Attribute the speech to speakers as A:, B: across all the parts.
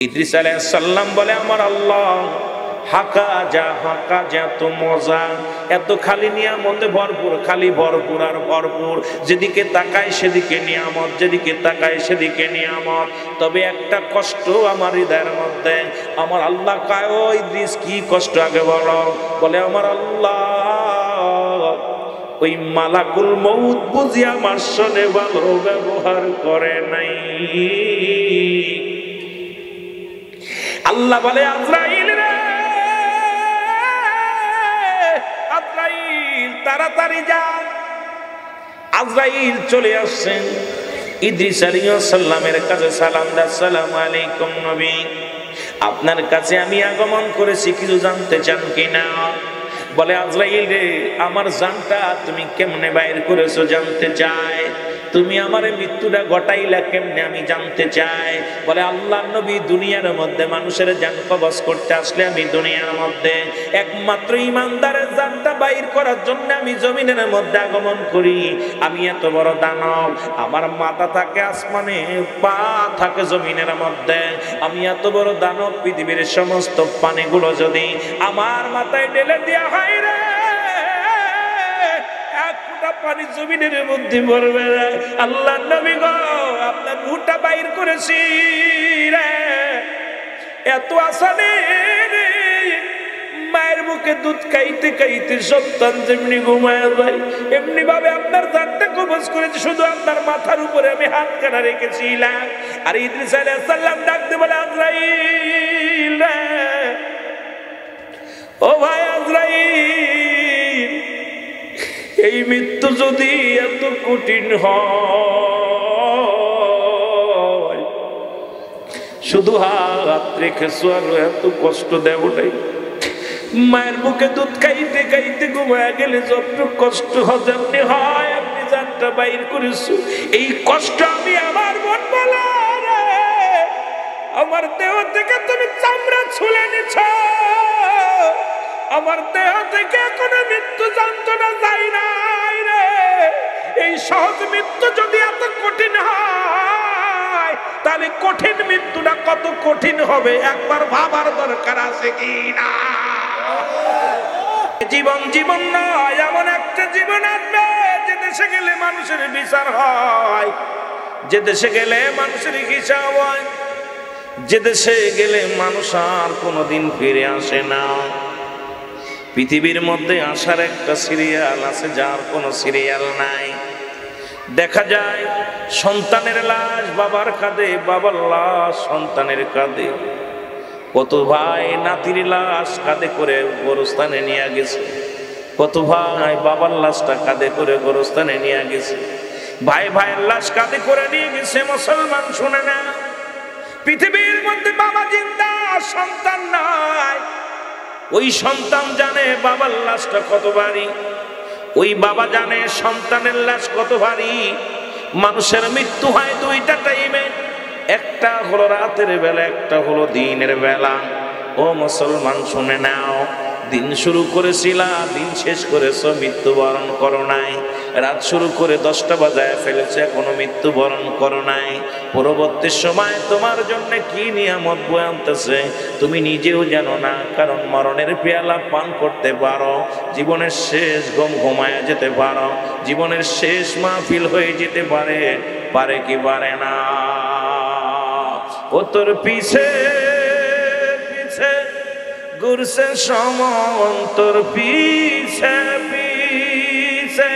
A: ইদ্রিস আলাইহিস সালাম বলে, আমার আল্লাহ হাকা যা তো মজা, এত খালি নিয়ামতে ভরপুর, খালি ভরপুর আর ভরপুর, যেদিকে তাকায় সেদিকে নিয়ামত, যেদিকে তাকায় সেদিকে নিয়ামত। তবে একটা কষ্ট আমার হৃদয়ের মধ্যে। আমার আল্লাহ কয়, ও ইদ্রিস কি কষ্ট আগে বলো। বলে, আমার আল্লাহ ওই মালাকুল মউত বুঝি আমার সনে ভালো ব্যবহার করে নাই। আল্লাহ বলে, আজরাইল রে, আজরাইল তাড়াতাড়ি যা। আজরাইল চলে আসছেন ইদ্রিস আলাইহিস সালামের কাছে, সালাম দা, আসসালামু আলাইকুম নবী, আপনার কাছে আমি আগমন করেছি, কিছু জানতে চান কিনা? বলে, আজরাইল রে, আমার জানটা তুমি কেমনে বাইর করেছো জানতে চাই। তুমি আমার মৃত্যুটা ঘটাইলা কেমনে আমি জানতে চাই। বলে, আল্লাহর নবী, দুনিয়ার মধ্যে মানুষের জান কবজ করতে আসলে আমি দুনিয়ার মধ্যে একমাত্র ইমানদারের জানটা বাইর করার জন্য আমি জমিনের মধ্যে আগমন করি। আমি এত বড় দানব, আমার মাথা থাকে আসমানে, পা থাকে জমিনের মধ্যে। আমি এত বড় দানব, পৃথিবীর সমস্ত পানিগুলো যদি আমার মাথায় ঢেলে দেওয়া হয় রে, পানি জমিনের মধ্যে পড়বে না। আল্লাহর নবী গো, আপনার রূহটা বাইর করেছি রে, এত আসানে রে, মায়ের মুখে দুধ খাইতে খাইতে সন্তান যেমনি ঘুমায় যায়, এমনি ভাবে আপনার জানটা কবজ করেছি। শুধু আপনার মাথার উপরে আমি হাত কাটা রেখেছিলাম। আর ইদ্রিস আলাইহিস সালাম ডাকতে বলে, আজরাইল রে, ও ভাই আজরাইল, এই মৃত্যু যদি এত কঠিন হয়, শুধু হাত রেখেছো আর এত কষ্ট দেব নাই। মায়ের মুখে দুধ খাইতে খাইতে ঘুমায় গেলে যতটুকু কষ্ট হজমনি হয়, আপনি জানটা বাইর করেছো, এই কষ্ট আমি আমার মন বলে রে, আমার দেহ থেকে তুমি চামড়া ছুলে নিছ, আমার দেহ থেকে কোনো মৃত্যু যন্ত্রণা যায় নাই রে। এই সহজ মৃত্যু যদি এত কঠিন হয়, তাহলে কঠিন মৃত্যুটা কত কঠিন হবে একবার ভাবার দরকার আছে কি না? জীবন জীবন নয়, এমন একটা জীবন আসবে যে দেশে গেলে মানুষের বিচার হয়, যে দেশে গেলে মানুষের হিসাব হয়, যে দেশে গেলে মানুষ আর কোনোদিন ফিরে আসে না। পৃথিবীর মধ্যে আসার একটা সিরিয়াল আছে, যার কোনো সিরিয়াল নাই। দেখা যায় সন্তানের লাশ বাবার কাঁধে, বাবার লাশ সন্তানের কাঁধে, কত ভাই নাতির লাশ কাঁধে করে গোরস্থানে নিয়ে গেছে, কত ভাই বাবার লাশটা কাঁধে করে গোরস্থানে নিয়ে গেছে, ভাই ভাইয়ের লাশ কাঁধে করে নিয়ে গেছে। মুসলমান শুনে না, পৃথিবীর মধ্যে বাবা জিন্দা, সন্তান নাই। ওই সন্তান জানে বাবার লাশটা কত ভারী, ওই বাবা জানে সন্তানের লাশ কত ভারী। মানুষের মৃত্যু হয় দুইটা টাইমে, একটা হলো রাতের বেলা, একটা হলো দিনের বেলা। ও মুসলমান শুনে নাও, দিন শুরু করেছিলা, দিন শেষ করেছো, মৃত্যুবরণ করো নাই। রাত শুরু করে 10টা বাজায় ফেলেছে, এখনো মৃত্যুবরণ করো নাই। পরবর্তী সময় তোমার জন্য কি নিয়ামত বয়ে আনতেছে তুমি নিজেও জানো না। কারণ মরণের পেয়ালা পান করতে পারো, জীবনের শেষ ঘুম ঘুমায় যেতে পারো, জীবনের শেষ মাহফিল হয়ে যেতে পারে, পারে কি পারে না? ও তোর পিছে পিছে ঘুরছে সমন, তোর পিছে পিছে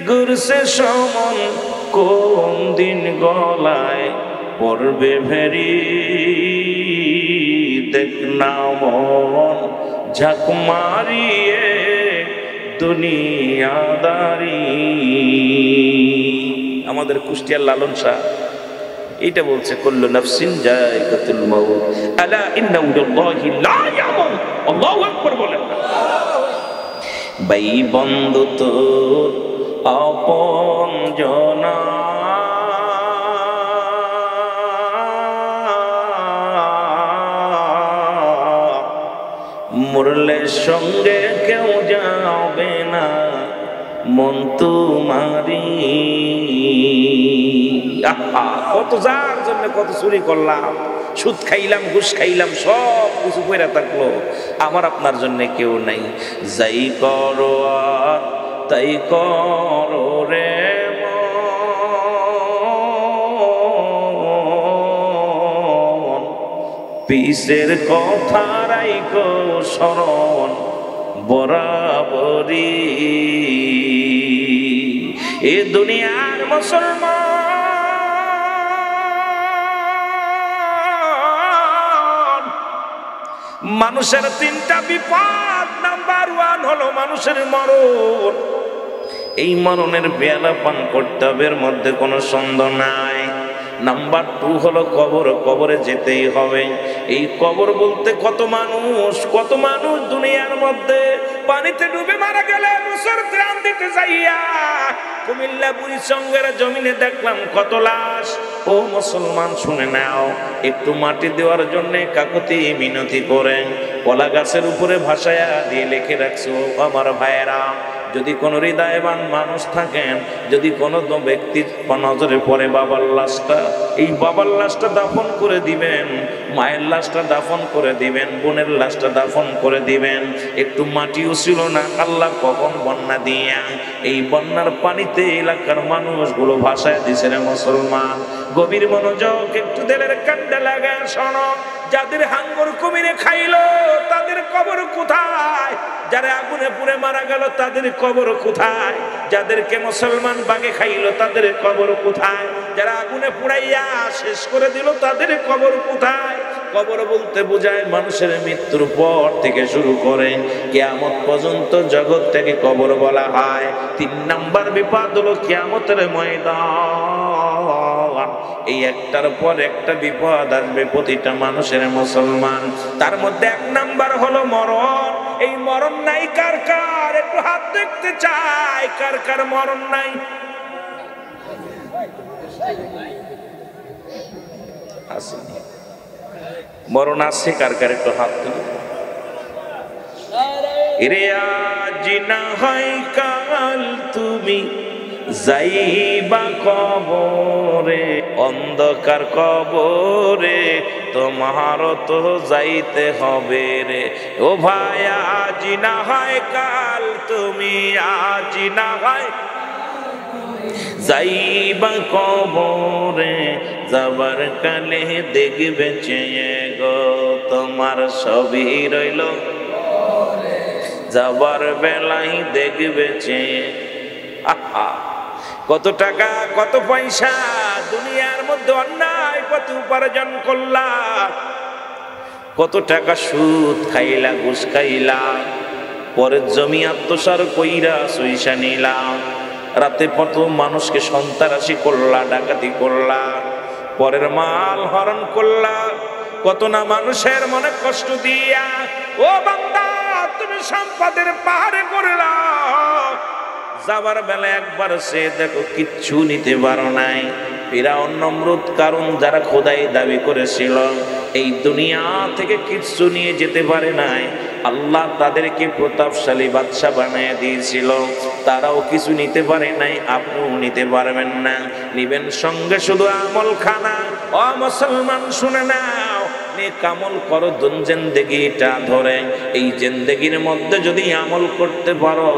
A: ঘুরছে সমন, কোন দিন গলায় পড়বে ভেরি, দেখ না মন ঝাঁক মারিয়ে দুনিয়াদারি। আমাদের কুষ্টিয়ার লালন শাহ এটা বলছে, কুল্লু নাফসিন যায়কাতুল মাউত, আলা ইন্না ওয়াল্লাহি লা ইয়ামুত। আল্লাহু আকবার বলেন। ভাই বন্ধু তোর আপন জনা, মরলে সঙ্গে কেউ যাবে না, মন তোমারি। কত যার জন্য কত চুরি করলাম, সুদ খাইলাম, ঘুষ খাইলাম, সব কিছু কইরা থাকলো, আমার আপনার জন্য কেউ নাই। যাই করো আর তাই করো রে মন, পিসের কথা রাইখো স্মরণ বরাবরি। এ দুনিয়ার মুসলমান, মানুষের তিনটা বিপদ, নাম্বার 1 হলো মানুষের মরণ। এই মরণের পেয়ালা পান করতে হবে, এর মধ্যে কোনো সন্দেহ নাই। নাম্বার 2 হলো কবর, কবরে যেতেই হবে। এই কবর বলতে কত মানুষ দুনিয়ার মধ্যে পানিতে ডুবে মারা গেলে মুসর ত্রাণ দিতে যাইয়া কুমিল্লা বুড়িচঙ্গের জমিনে দেখলাম কত লাশ। ও মুসলমান শুনে নাও, একটু মাটি দেওয়ার জন্য কাকুতি মিনতি করেন, কলা গাছের উপরে ভাসায়া দিয়ে লিখে রাখছো, আমার ভাইয়েরা যদি কোনো হৃদয়বান মানুষ থাকেন, যদি কোনো ব্যক্তির নজরে পড়ে বাবার লাশটা, এই বাবার লাশটা দাফন করে দিবেন, মায়ের লাশটা দাফন করে দিবেন, বোনের লাশটা দাফন করে দিবেন। একটু মাটিও ছিল না, আল্লাহ কখন বন্যা দিয়া এই বন্যার পানিতে এলাকার মানুষগুলো ভাসায় দিছে রে মুসলমান। গভীর মনোযোগ, একটু দিলের কান্ডা লাগা শোনো। যাদের হাঙ্গর কুমিরে খাইলো তাদের কবর কোথায়? যারা আগুনে পুড়ে মারা গেল তাদের কবর কোথায়? যাদেরকে মুসলমান বাগে খাইলো তাদের কবর কোথায়? যারা আগুনে পুড়াইয়া শেষ করে দিল তাদের কবর কোথায়? কবর বলতে বোঝায় মানুষের মৃত্যুর পর থেকে শুরু করে কিয়ামত পর্যন্ত জগৎ থেকে কবর বলা হয়। 3 নাম্বার বিপদ হলো কিয়ামতের ময়দান। এই একটার পর একটা বিপদ আসবে প্রতিটা মানুষের মুসলমান। তার মধ্যে 1 নাম্বার হলো মরণ। এই মরণ নাই কার কার? একটু হাত দেখতে চাই, কার কার মরণ নাই? মরণ আছে কার কার? একটু হাত তুলে। রে আজ না হয় কাল তুমি যাইবা কবরে, অন্ধকার কবরে তোমারও তো যাইতে হবে রে। ও ভাই আজ না হয় কাল তুমি, আজ না হয় যাইবা কবরে, যাবার কালে দেখবে চেয়ে গো তোমার সবই রইল, যাবার বেলায় দেখবে চেয়ে। আহা, কত টাকা কত পয়সা দুনিয়ার মধ্যে অন্যায় পথে উপার্জন করলা, কত টাকা সুদ খাইলা, ঘুষ খাইলা, পরের জমি আত্মসার কইরা সইসা নিলাম, রাতে কত মানুষকে সন্ত্রাসী করলা, ডাকাতি করলা, পরের মাল হরণ করলা, কত না মানুষের মনে কষ্ট দিয়া। ও বান্দা, তুমি সম্পদের পাহাড়ে করলা, যাবার বেলা একবার সে দেখো কিচ্ছু নিতে পারো নাই। ফিরাউন, নমরুদ, কারুন যারা খোদাই দাবি করেছিল এই দুনিয়া থেকে কিচ্ছু নিয়ে যেতে পারে নাই। আল্লাহ তাদেরকে প্রতাপশালী বাদশা বানিয়ে দিয়েছিল, তারাও কিছু নিতে পারে নাই, আপনিও নিতে পারবেন না। নিবেন সঙ্গে শুধু আমল খানা। ও মুসলমান শুনে নাও, নেক আমল করো, জিন্দেগিটা ধরে এই জিন্দেগির মধ্যে যদি আমল করতে পারো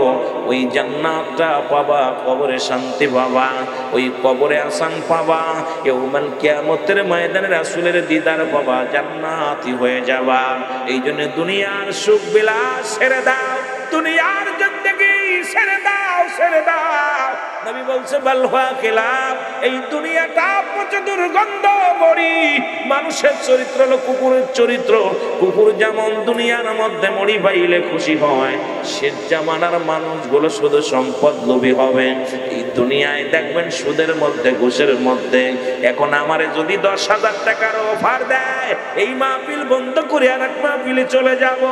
A: ওই জান্নাতটা পাবা, কবরে শান্তি পাবা, ওই কবরে আসান পাবা, ইয়াউমাল কিয়ামতের ময়দানে রাসূলের দিদার পাবা, জান্নাতি হয়ে যাবা। এই জন্য দুনিয়ার সুখ বিলাস ছেড়ে দাও, দুনিয়ার জিন্দেগি ছেড়ে দাও, ছেড়ে দাও। নবী বলছে বালহুয়া কিলাব, এই দুনিয়াটা পচে দুর্গন্ধ মরি। মানুষের চরিত্র হলো কুকুরের চরিত্র। কুকুর যেমন দুনিয়ার মধ্যে মরি পাইলে খুশি হয়, শেষ জামানার মানুষগুলো শুধু সম্পদ লোভী হবে। এই দুনিয়ায় দেখবেন সুদের মধ্যে, ঘুষের মধ্যে। এখন আমারে যদি 10,000 টাকার অফার দেয়, এই মাহফিল বন্ধ করে আর এক মাহফিলে চলে যাব,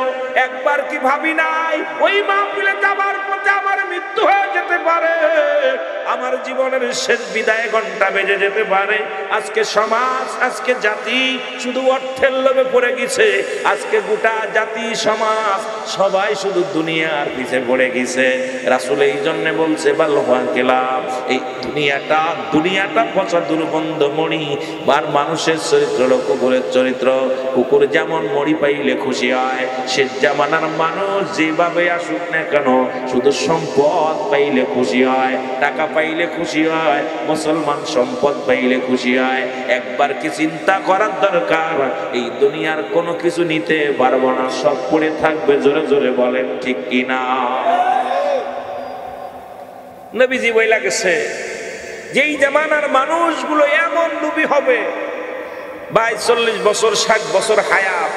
A: একবার কি ভাবি নাই ওই মাহফিলে যাবার পথে আমার মৃত্যু হয় যেতে পারে, আমার জীবনের শেষ বিদায় ঘন্টা বেজে যেতে পারে। আজকে সমাজ, আজকে জাতি শুধু অর্থের লোভে পড়ে গেছে। আজকে গোটা জাতি সমাজ সবাই শুধু দুনিয়ার পিছে পড়ে গেছে। রাসূল এই জন্য বলছে বাল্লুয়া কেলাম, এই দুনিয়াটা পচা দুর্গন্ধ মণি। আর মানুষের চরিত্র হলো কুকুরের চরিত্র। কুকুর যেমন মরি পাইলে খুশি হয়, সে জামানার মানুষ যেভাবে আসুক না কেন শুধু সম্পদ পাইলে খুশি হয়, টাকা পাইলে খুশি হয়। মুসলমান সম্পদ পাইলে খুশি হয়। একবার কি চিন্তা করার দরকার, এই দুনিয়ার কোনো কিছু নিতে পারবো না, সব পড়ে থাকবে। জোরে জোরে বলেন ঠিক কিনা? নবীজি বইলা গেছে যেই জামানার মানুষগুলো এমন লোভী হবে, 42-40 বছর 60 বছর হায়াত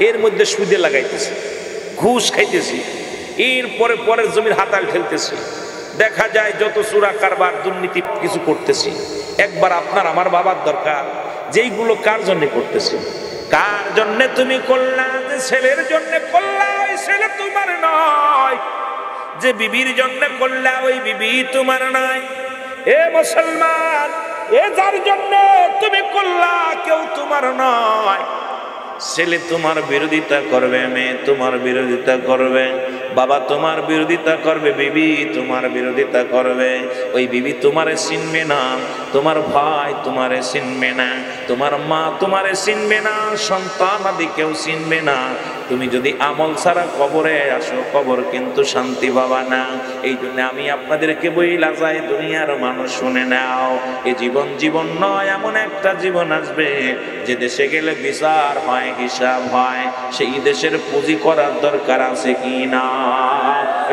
A: এর মধ্যে সুদে লাগাইতেছে, ঘুষ খাইতেছি, এরপরে পরের জমির হাতাল খেলতেছি। দেখা যায় যত চুরা কারবার দুর্নীতি কিছু করতেছি। একবার আপনার আমার বাবার দরকার, যেইগুলো কার জন্য করতেছি, কার জন্য তুমি করলা? যে ছেলের জন্য করলা ওই ছেলে তোমার নয়, যে বিবির জন্য করলা ওই বিবি তোমার নয়। এ মুসলমান, এ যার জন্য তুমি করলা কেউ তোমার নয়। ছেলে তোমার বিরোধিতা করবে, মেয়ে তোমার বিরোধিতা করবে, বাবা তোমার বিরোধিতা করবে, বিবি তোমার বিরোধিতা করবে। ওই বিবি তোমারে চিনবে না, তোমার ভাই তোমারে চিনবে না, তোমার মা তোমারে চিনবে না, সন্তান আদি কেউ চিনবে না। তুমি যদি আমল ছাড়া কবরে আসো, কবর কিন্তু শান্তি পাবা না। এই জন্য আমি আপনাদেরকে বইলা যাই, দুনিয়ার মানুষ শুনে নাও, এ জীবন জীবন নয়, এমন একটা জীবন আসবে যে দেশে গেলে বিচার হয়, হিসাব হয়। সেই দেশের পুঁজি করার দরকার আছে কি না?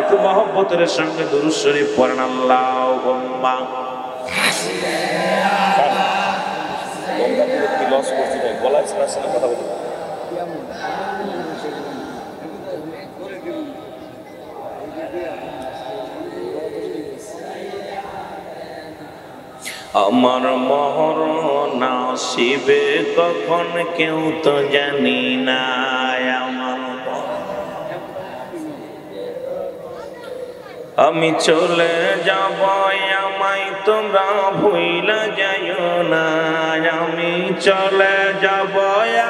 A: একটু মহব্বতের সঙ্গে দুরূদ শরীফ পড়েন। আল্লাহুম্মা কথা বলুন। আমার মরণ আসিবে কখন কেউ তো জানি না। আমার আমি চলে যাব, আমায় তোমরা ভুইলা যাইও না। আমি চলে যাব,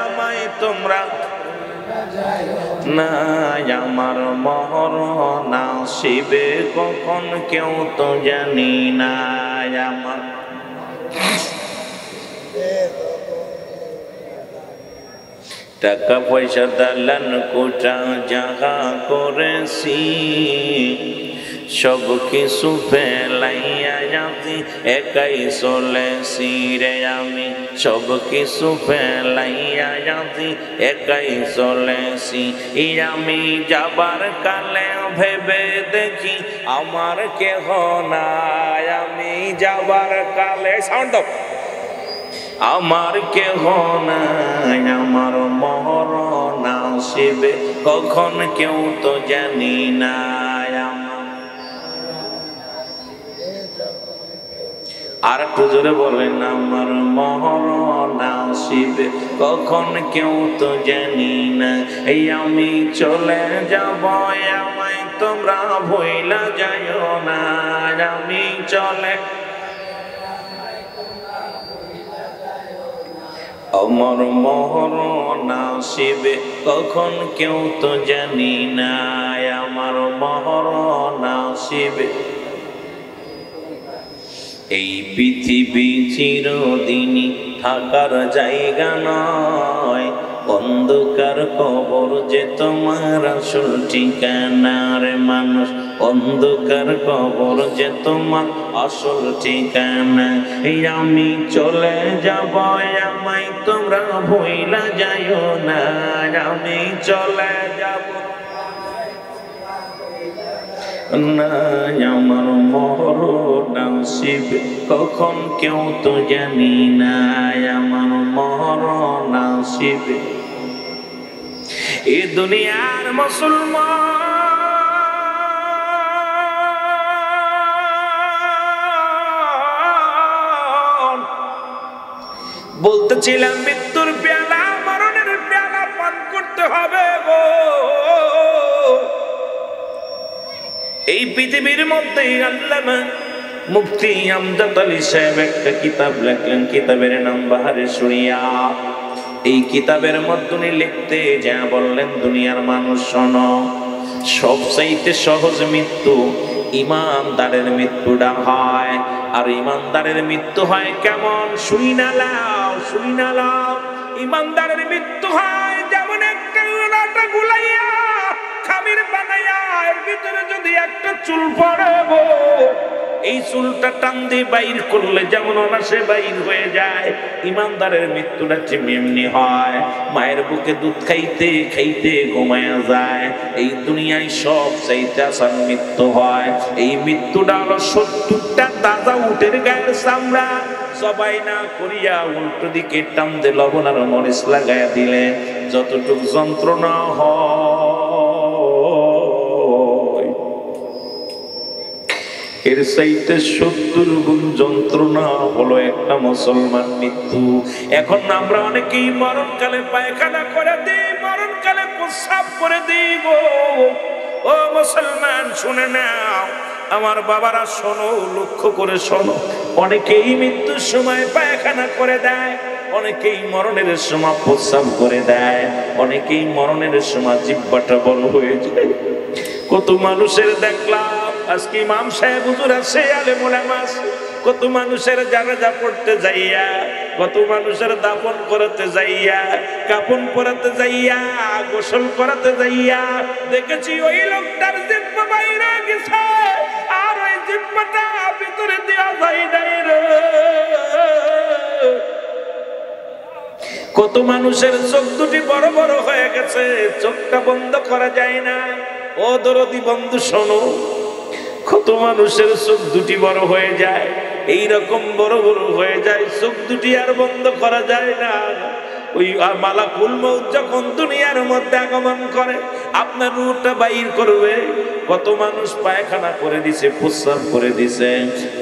A: আমায় তোমরা না। আমার মরণ আসিবে কখন কেউ তো জানি না। আমার টাকা পয়সা দালান কোটা জাগা করেছি, সব কিছু ফেলাইয়া যাচ্ছি, একাই চলেছি রে আমি। সব কিছু ফেলাইয়া যাচ্ছি, একাই চলেছি। আমি যাবার কালে ভেবে দেখি আমার কেহ নাই। আমি যাবার কালে সাউন্ড দাও, আমার কেহ নাই। আমার মরণ আসিবে কখন কেউ তো জানি না। আর একটু জোরে বলেন, আমার মরণ আসিবে কখন কেউ তো জানি না। এই আমি চলে যাব, আমায় তোমরা ভুইলা যাইও না। আমি চলে, আমার মরণ আসিবে কখন কেউ তো জানি না। আমার মরণ আসিবে। এই পৃথিবী চিরদিনই থাকার জায়গা নয়, অন্ধকার কবর যে তোমার আসল ঠিকানা রে মানুষ। অন্ধকার কবর যে তোমার আসল ঠিকানা। এই আমি চলে যাব, আমায় তোমরা ভুইলা যাইও না। আমি চলে যাব না। আমার মরণ আসিবে কখন কেউ তো জানি না। আমার মরণ আসিবে। এ দুনিয়ার মুসলমান বলতেছিলাম, মৃত্যুর পেয়ালা, মরণের পেয়ালা পান করতে হবে গো। এই পৃথিবীর মধ্যে আল্লামা মুফতি আমজাদ আলী সাহেব একটা কিতাব লেখলেন, কিতাবের নাম বাহারে শরিয়াত। এই কিতাবের মধ্যে লিখতে যা বললেন, দুনিয়ার মানুষ শোনো, সবচাইতে সহজ মৃত্যু ইমানদারের মৃত্যুটা হয়। আর ইমানদারের মৃত্যু হয় কেমন? শুই না লাও। ইমানদারের মৃত্যু হয় যেমন একটা আটা গুলাইয়া খামির বানাইয়া এর ভিতরে যদি একটা চুল পড়াবো, এই চুলটা টান দিয়ে বাইর করলে যেমন অনাসে বাইর হয়ে যায়, ইমানদারের মৃত্যুটা এমনি হয়। মায়ের বুকে দুধ খাইতে খাইতে ঘুমায়া যায়। এই দুনিয়ায় সব চাইতে আসার মৃত্যু হয়। এই মৃত্যুটা হলো 70টা তাজা উটের গায়ের চামড়া সবাই না করিয়া উল্টো দিকে টান দিয়ে লবণ আর মরিচ লাগাইয়া দিলে যতটুকু যন্ত্রণা হয়, এর চাইতে 70 গুণ যন্ত্রণা হলো একটা মুসলমান মৃত্যু। এখন আমরা অনেকেই মরণকালে পায়খানা করে দিই, মরণকালে প্রস্রাব করে দিই গো। ও মুসলমান শুনে নাও, আমার বাবারা শোনো, লক্ষ্য করে শোনো, অনেকেই মৃত্যুর সময় পায়খানা করে দেয়, অনেকেই মরণের সময় প্রস্রাব করে দেয়, অনেকেই মরণের সময় জিহ্বাটা বড় হয়ে যায়। কত মানুষের দেখলাম আজকে ইমাম সাহেব হুজুর আছে, আলেম ওলামা আছে, কত মানুষের জানাজা পড়তে যাইয়া, কত মানুষের দাফন করতে যাইয়া, কাফন পরাতে যাইয়া, গোসল করাতে যাইয়া দেখেছি ওই লোকটার জিহ্বা বাইরে গেছে আর ওই জিহ্বাটা ভিতরে দেওয়া যায় নাই রে। কত মানুষের চোখ দুটি বড় বড় হয়ে গেছে, চোখটা বন্ধ করা যায় না। ও দরদি বন্ধু শোনো, কত মানুষের চোখ দুটি বড় হয়ে যায়, এইরকম বড় বড় হয়ে যায়, চোখ দুটি আর বন্ধ করা যায় না। ওই মালাকুল মউত যখন দুনিয়ার মধ্যে আগমন করে, আপনার রূহটা বাইর করবে। কত মানুষ পায়খানা করে দিছে, প্রস্রাব করে দিছে,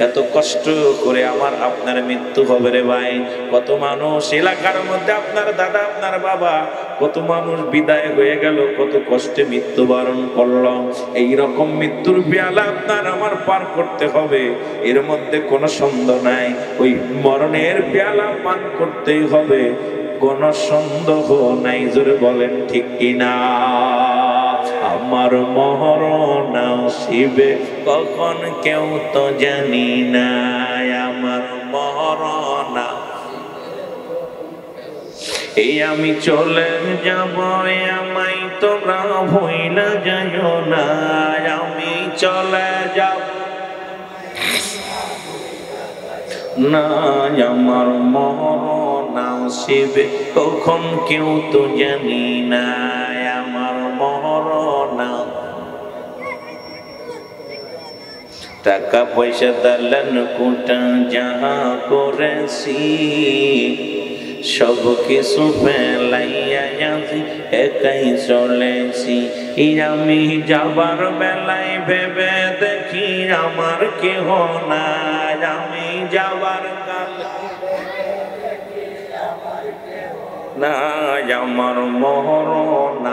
A: এত কষ্ট করে আমার আপনার মৃত্যু হবে রে ভাই। কত মানুষ এলাকার মধ্যে, আপনার দাদা, আপনার বাবা, কত মানুষ বিদায় হয়ে গেল, কত কষ্টে মৃত্যুবরণ করলো। এইরকম মৃত্যুর পেয়ালা আপনার আমার পার করতে হবে, এর মধ্যে কোনো সন্দেহ নাই। ওই মরণের পেয়ালা পান করতেই হবে, কোনো সন্দেহ নাই। জোরে বলেন ঠিক কিনা? আমার মরণ আসিবে কখন কেউ তো জানি না, আমার মরণ এই আমি চলে যাব, আমায় তোমরা ভুইলা যাইও না, আমি চলে যাব না, আমার মরণ আসিবে কখন কেউ তো জানি না, আমার মরণ। টাকা পয়সা দালান কোটা যাহা করেছি, সব কিছু ফেলাইয়া যাচ্ছি, একাই চলেছি। আমি যাবার বেলায় ভেবে দেখি আমার কেহ নাই, আমি যাবার কালে না, আমার মরণ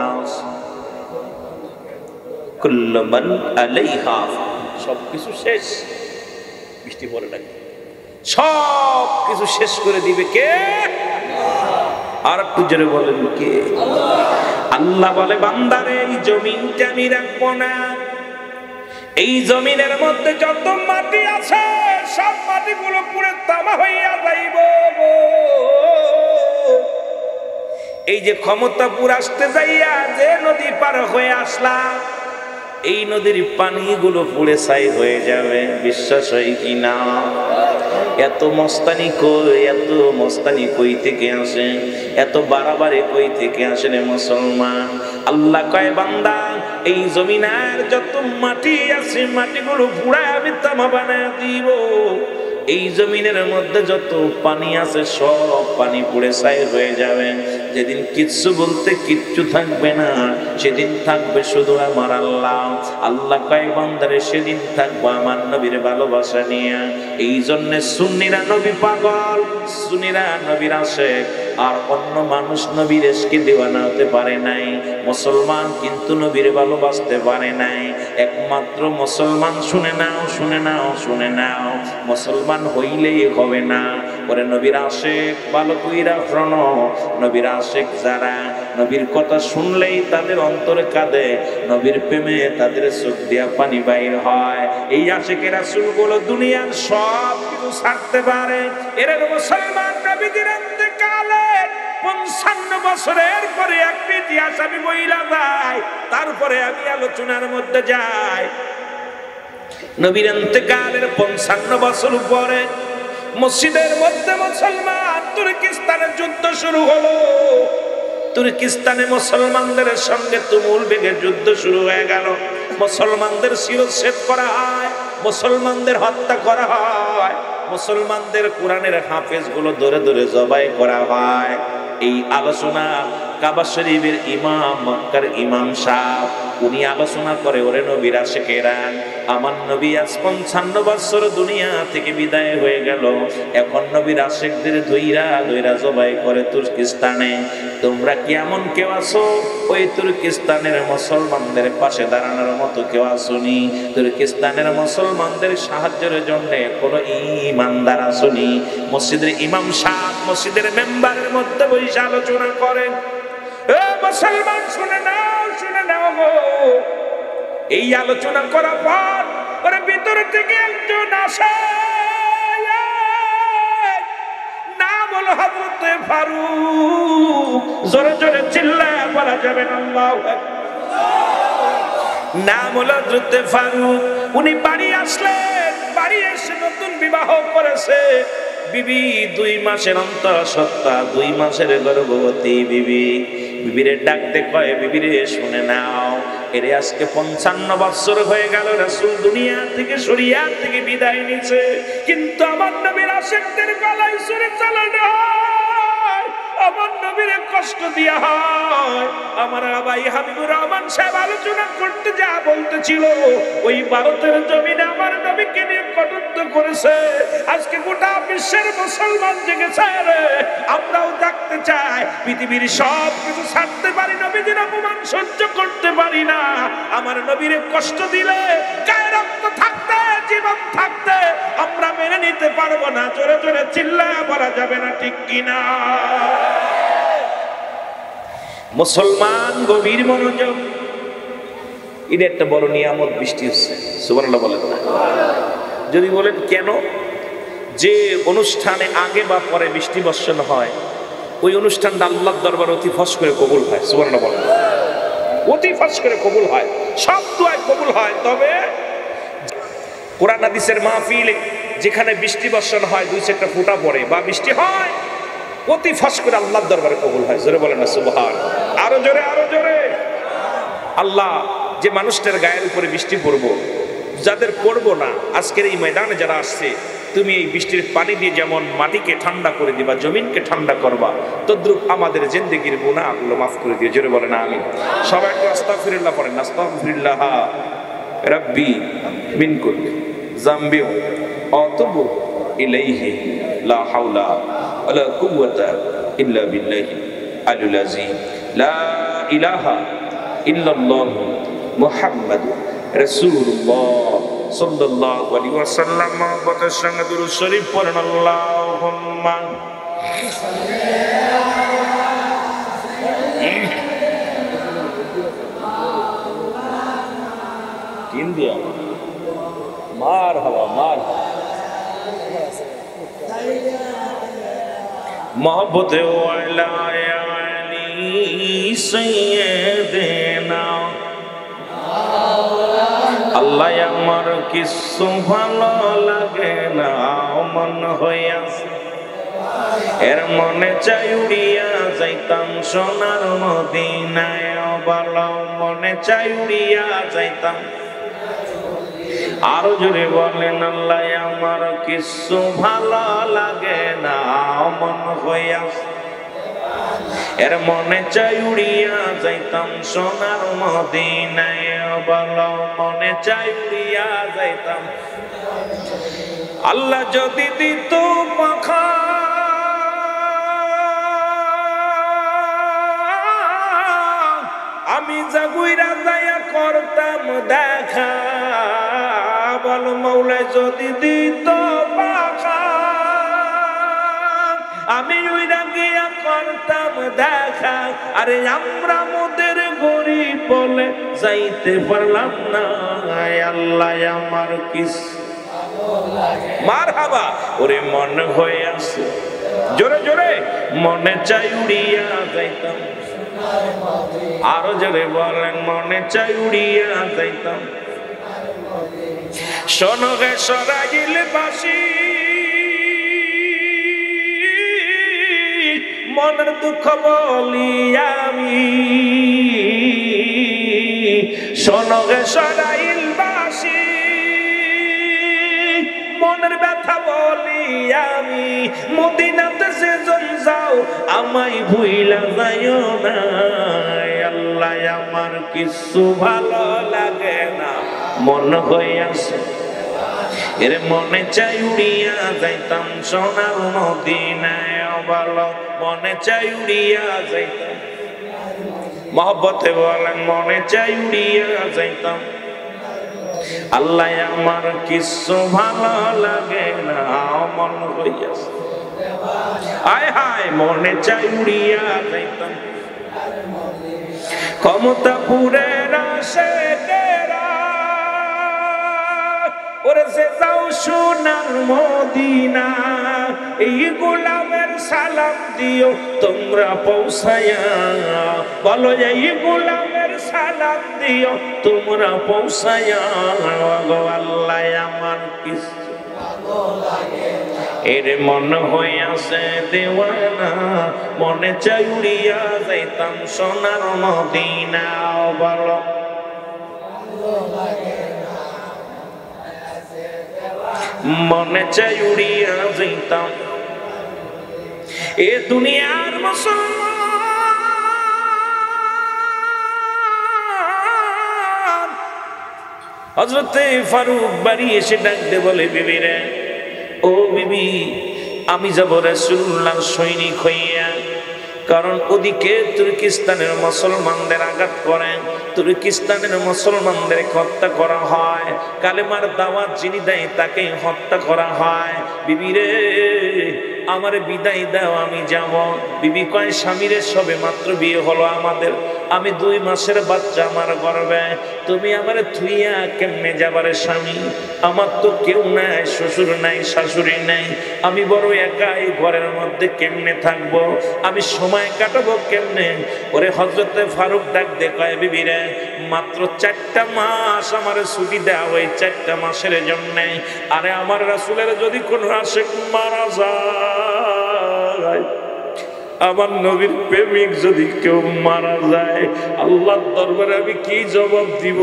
A: কুল্লু মান আলাইহা, সবকিছু শেষ। বৃষ্টি পড়ে লাগে, সব কিছু শেষ করে দিবে কে? আর একটু জোরে বলেন কে? আল্লাহ বলে, বান্দারে এই জমিনটা আমি রাখবো না, এই জমিনের মধ্যে যত মাটি আছে সব মাটিগুলো পুরো তামা হইয়া যাইব। এই যে ক্ষমতাপুর আসতে যাইয়া যে নদী পার হয়ে আসলাম, এই নদীর পানিগুলো পুড়ে ছাই হয়ে যাবে। বিশ্বাস হয় কি না? এত মস্তানি কই থেকে আসে, এত বাড়াবাড়ি কই থেকে আসে রে মুসলমান? আল্লাহ কয়, বান্দা এই জমিনের যত মাটি আছে মাটিগুলো পুড়ায় আমি তামা বানায় দিব। এই জমিনের মধ্যে যত পানি আছে সব পানি পুড়ে ছাই হয়ে যাবে। যেদিন কিচ্ছু বলতে কিচ্ছু থাকবে না, সেদিন থাকবে শুধু আমার আল্লাহ। আল্লাহ কয় বান্দারে সেদিন থাকবো আমার নবীর ভালোবাসা নিয়ে। এই জন্য সুন্নিরা নবী পাগল, সুন্নিরা নবীর আশিক, আর অন্য মানুষ নবীর এশকে দিওয়ানা হতে পারে নাই। মুসলমান কিন্তু নবীর ভালোবাসতে পারে নাই। একমাত্র মুসলমান, শুনে নাও শুনে নাও শুনে নাও, মুসলমান হইলেই হবে না। ওরে নবীর আশিক ভালো কইরা শোনো, নবীর আশিক যারা নবীর কথা শুনলেই তাদের অন্তরে কাঁদে, নবীর প্রেমে তাদের চোখ দিয়া পানি বাইর হয়। এই আশিকের রাসূলগুলো দুনিয়ার সব কিছু ছাড়তে পারে। এরা মুসলমান নবীদের ইন্তেকালের 55 বছরের পরে একটি ইতিহাস আমি বইলা যাই, তারপরে আমি আলোচনার মধ্যে যাই। নবীর ইন্তেকালের 55 বছর পরে মসজিদের মধ্যে মুসলমান তুর্কিস্তানের যুদ্ধ শুরু হলো। তুর্কিস্তানে মুসলমানদের সঙ্গে তুমুল বেগে যুদ্ধ শুরু হয়ে গেল। মুসলমানদের শিরচ্ছেদ করা হয়, মুসলমানদের হত্যা করা হয়, মুসলমানদের কোরআনের হাফেজ গুলো ধরে ধরে জবাই করা হয়। এই আলোচনা কাবা শরীফের ইমাম, মক্কার ইমাম সাহেব, উনি আলোচনা করে, ওরে নবীর আশিকেরা, আমার নবী আজ 55 বছর দুনিয়া থেকে বিদায় হয়ে গেল, এখন নবীর আশিকদের ধইরা ধইরা জবাই করে তুর্কিস্তানে। তোমরা কি এমন কেউ আছো ওই তুর্কিস্তানের মুসলমানদের পাশে দাঁড়ানোর মতো কেউ আসুনি? তুর্কিস্তানের মুসলমানদের সাহায্যের জন্য কোন ইমানদার আসুনি? মসজিদের ইমাম সাহেব মসজিদের মেম্বারের মধ্যে বসে আলোচনা করেন, এ মুসলমান শুনে নাও শুনে নাও, এই আলোচনা করার পর ওর ভিতর থেকে একজন আসে, নাম হলো হযরত ফারুক। জোরে জোরে চিল্লায়া বলা যাবে না আল্লাহু আকবার। নাম হলো হযরত ফারুক। উনি বাড়ি আসলেন, বাড়ি এসে নতুন বিবাহ করেছে। বিবি 2 মাসের অন্তঃসত্ত্বা, 2 মাসের গর্ভবতী বিবি। বিবিরে ডাকতে কয়, বিবিরে শুনে নাও, এরে আজকে 55 বছর হয়ে গেল রাসূল দুনিয়া থেকে শরিয়াত থেকে বিদায় নিছে, কিন্তু আমার নবীর আশিকদের গলায় ছুরি চালানো হয়, আমার নবীর কষ্ট দিয়া হয়। আমার ভাই হাবিবুর রহমান সাহেব আলোচনা করতে যা বলতেছিল, ওই ভারতের জমিনে আমার নবীকে নিয়ে কটূক্তি করেছে। আজকে গোটা বিশ্বের মুসলমান জেগেছে, আমরাও থাকতে চাই, পৃথিবীর সব কিছু ছাড়তে পারি, নবীজির অপমান সহ্য করতে পারি না। আমার নবীর কষ্ট দিলে গায়ে রক্ত থাকতে, জীবন থাকতে আমরা মেনে নিতে পারবো না। জোরে জোরে চিল্লায়া বলা যাবে না, ঠিক কিনা? মুসলমান গভীর মনোযোগ। এটা একটা বড় নিয়ামত, বৃষ্টি হচ্ছে, সুবহানাল্লাহ বলেন না? যদি বলেন কেন, যে অনুষ্ঠানে আগে বা পরে বৃষ্টি বর্ষণ হয়, ওই অনুষ্ঠানটা আল্লাহর দরবারে অতি ফস করে কবুল হয়, সুবহানাল্লাহ বলেন? অতি ফস করে কবুল হয়, সব দোয়াই কবুল হয়। তবে কোরআন হাদিসের মাহফিলে যেখানে বৃষ্টি বর্ষণ হয়, 2-4টা ফোঁটা পড়ে বা বৃষ্টি হয়, অতি ফস করে আল্লাহর দরবারে কবুল হয়। জোরে বলেন না সুবহানাল্লাহ? আরো জোরে, আরো জোরে। আল্লাহ যে মানুষটার গায়ের উপরে বৃষ্টি পড়বো, যাদের পড়বো না, আজকের এই ময়দানে যারা আসছে, তুমি এই বৃষ্টির পানি দিয়ে যেমন মাটিকে ঠান্ডা করে দিবা, জমিনকে ঠান্ডা করবা, তদ্রুপ আমাদের জিন্দেগির গুনাহগুলো মাফ করে দিও। জোরে বলেন আমিন। সবাই একটু আস্তাগফিরুল্লাহ পড়েন, আস্তাগফিরুল্লাহ রাব্বি মিন কুল্লি যামবি ওয়া আতুবু ইলাইহি লা হাওলা ওয়ালা কুওয়াতা ইল্লা বিল্লাহি আলিল আযীম। লা ইলাহা ইল্লাল্লাহ মুহাম্মাদুর রাসূলুল্লাহ সাল্লাল্লাহু আলাইহি ওয়াসাল্লাম। মহব্বতের সঙ্গে দুরূদ শরীফ পড়েন, আল্লাহুম্মা তিন দিয়া মারহাবা মারহাবা। মহব্বতে ওয়ালা আলী সাইয়্যিদিনা। আল্লাহ আমার কিছু ভালো লাগে না, মন হইয়াছে এর মনে চাই উড়িয়া যাইতাম সোনার মদিনায়। ভালো মনে চাই উড়িয়া যাইতাম। আরো জোরে বলেন, আল্লাহ আমার কিছু ভালো লাগে না, মন হইয়াছে এর মনে চাই উড়িয়া যাইতাম সোনার মদিনায়, বলো মনে চাই উড়িয়া যাইতাম। আল্লাহ যদি দিত পাখা, আমি জাগুইরা যাইয়া করতাম দেখা, বল মৌলা যদি দিত পাখা, আমি উইরা গিয়া করতাম দেখা। আরে আমরা মোদের গরিব বলে যাইতে পারলাম না, আল্লাহ আমার কিছু মারহাবা। ওরে মন হয়ে আসে জোরে জোরে, মনে চাই উড়িয়া যাইতাম। আরো জোরে বলেন, মনে চাই উড়িয়া যাইতাম। শোনো গে সরাইল বাসি, মনের দুঃখ বলি আমি। শোনো গে সরাইল বাসি, মনের ব্যথা বলি আমি। মদিনাতে সেজন যাও, আমায় ভুইলা যাইও না, আল্লাহ আমার কিছু ভালো লাগে না, মন হয়ে আসে। এর মনে চাই উড়িয়া যাইতাম সোনার মদিনায়, বলো মনে চাই উড়িয়া যাইতাম। মহব্বতে বলেন, মনে চাই উড়িয়া যাইতাম। আল্লাহ আমার কিছু ভালো লাগে না, মন হইয়াছে। আয় হায় মনে চাই উড়িয়া যাইতাম। ক্ষমতাপুরের আশেকেরা ওরে যে যাও সোনার মদিনা, এই গোলামের সালাম দিও তোমরা পৌঁছায়া, বলো এই গোলামের সালাম দিও তোমরা পৌঁছায়া। আল্লাহ আমার কিছু এর মন হইয়াছে দেওয়ানা, মনে চাই উড়িয়া যাইতাম সোনার মদিনা, বলো মনে চাই উড়িয়া যাইতাম। এ দুনিয়ার মুসলমান হযরতে ফারুক বাড়ি এসে ডাকতে বলে, বিবি রে, ও বিবি, আমি যাব রাসূলুল্লাহর সৈনিক হইয়া। কারণ ওদিকে তুর্কিস্তানের মুসলমানদের আঘাত করেন, তুর্কিস্তানের মুসলমানদের হত্যা করা হয়, কালেমার দাওয়াত যিনি দেয় তাকে হত্যা করা হয়। বিবি রে, আমার বিদায় দাও, আমি যাব। বিবি কয়, স্বামীরে সবে মাত্র বিয়ে হলো আমাদের, আমি 2 মাসের বাচ্চা আমার গর্ভে, তুমি আমারে থুইয়া কেমনে যাবারে স্বামী? আমার তো কেউ নাই, শ্বশুর নাই, শাশুড়ি নাই, আমি বড় একাই ঘরের মধ্যে কেমনে থাকবো, আমি সময় কাটাবো কেমনে? ওরে হযরতে ফারুক ডাক দে কয়, বিবি রে, মাত্র 4টা মাস আমার ছুটি দেওয়া হয়, 4টা মাসের জন্য। আরে আমার রাসূলের যদি কোনো আশিক মারা যায়, আমার নবীর প্রেমিক যদি কেউ মারা যায়, আল্লাহর দরবারে আমি কি জবাব দিব?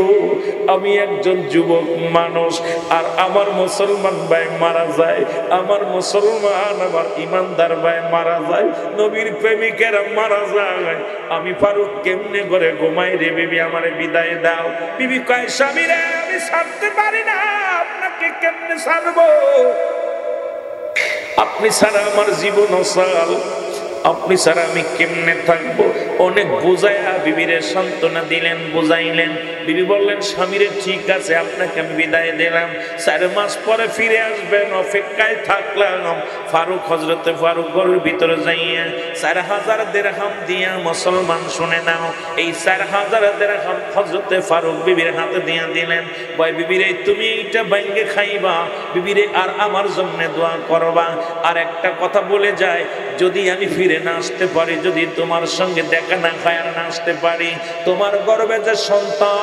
A: আমি একজন যুবক মানুষ, আর আমার মুসলমান ভাই মারা যায়, আমার মুসলমান আমার ইমানদার ভাই মারা যায়, নবীর প্রেমিকেরা মারা যায়, আমি ফারুক কেমনে করে ঘুমাই রে? বিবি আমারে বিদায় দাও। বিবি কয়, স্বামী রে, আমি ছাড়তে পারি না, আপনাকে কেমনে ছাড়বো? আপনি ছাড়া আমার জীবন অসাল, আপনি ছাড়া আমি কেমনে থাকবো? অনেক বুঝাইয়া বিবিরে সান্ত্বনা দিলেন, বুঝাইলেন। বিবি বললেন, স্বামীরে ঠিক আছে, আপনাকে আমি বিদায় দিলাম, 4 মাস পরে ফিরে আসবেন, অপেক্ষায় থাকলাম। ফারুক হযরতে ফারুক ঘরের ভিতরে যাইয়া 4000 দিরহাম দিয়া, মুসলমান শুনে নাও, এই 4000 দিরহাম হযরতে ফারুক বিবির হাতে দিয়া দিলেন। বয়, বিবিরে তুমি এইটা ভাঙ্গে খাইবা, বিবিরে আর আমার জন্য দোয়া করবা। আর একটা কথা বলে যায়, যদি আমি ফিরে না আসতে পারি, যদি তোমার সঙ্গে দেখা না হয় আর না আসতে পারি, তোমার গর্ভে যে সন্তান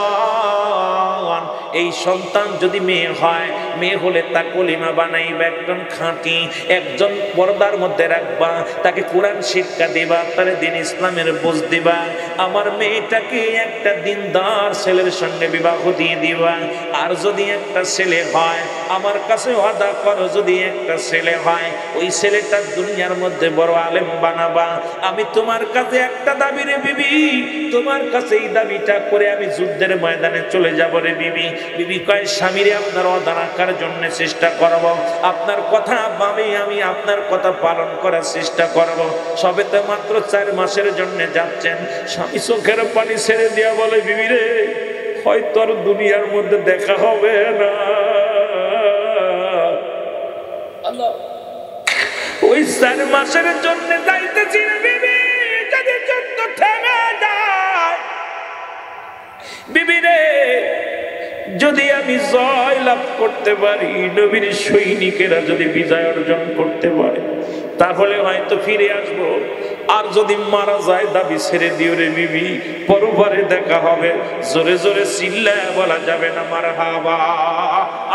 A: এই সন্তান যদি মেয়ে হয়, মেয়ে হলে তা কলিমা বানাইবা, একজন খাঁটি, একজন পর্দার মধ্যে রাখবা, তাকে কোরআন শিক্ষা দিবা, তার দিন ইসলামের বোঝ দিবা। আমার মেয়েটাকে একটা দিনদার ছেলের সঙ্গে বিবাহ দিয়ে দিবা। আর যদি একটা ছেলে হয়, আমার কাছে ওয়াদা করো, যদি একটা ছেলে হয়, ওই ছেলেটা দুনিয়ার মধ্যে বড় আলেম বানাবা। আমি তোমার কাছে একটা দাবি রে বিবি, তোমার কাছে এই দাবিটা করে আমি যুদ্ধের ময়দানে চলে যাব রে বিবি। বিবি কয়, স্বামীরে আপনার ওয়াদা রাখার জন্য চেষ্টা করব, আপনার কথা আমি আপনার কথা পালন করার চেষ্টা করব। সবে তো মাত্র 4 মাসের জন্য যাচ্ছেন। স্বামী চোখের পানি ছেড়ে দিয়া বলে, বিবি রে, হয়তো আর দুনিয়ার মধ্যে দেখা হবে না। ওই 4 মাসের জন্য যাইতেছি রে বিবি, যদি যুদ্ধ থেমে যায়, বিবি রে, যদি আমি জয় লাভ করতে পারি, নবীর সৈনিকেরা যদি বিজয় অর্জন করতে পারে, তাহলে হয়তো ফিরে আসব। আর যদি মারা যায়, দাবি ছেড়ে দিও রে বিবি, পরবারে দেখা হবে। জোরে জোরে চিল্লায় বলা যাবে না মারহাবা,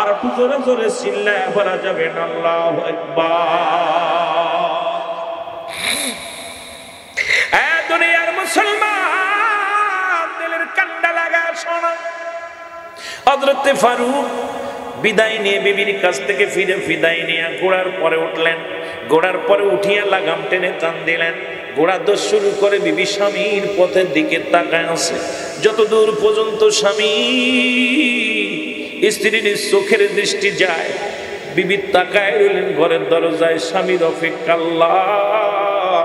A: আর একটু জোরে জোরে চিল্লায় বলা যাবে না আল্লাহু আকবার। দুনিয়ার মুসলমান, দিলের কান্ডা লাগা শোনা। হযরতে ফারুক বিদায় নিয়ে বিবির কাছ থেকে ফিরে বিদায় নিয়ে ঘোড়ার পরে উঠলেন। ঘোড়ার পরে উঠিয়া লাগাম টেনে টান দিলেন। ঘোড়া দৌড় শুরু করে বিবি স্বামীর পথের দিকে তাকায় আছে। যত দূর পর্যন্ত স্বামী স্ত্রীর চোখের দৃষ্টি যায়, বিবি তাকায় রইলেন ঘরের দরজায়। স্বামীর অপেক্ষা। আল্লাহ,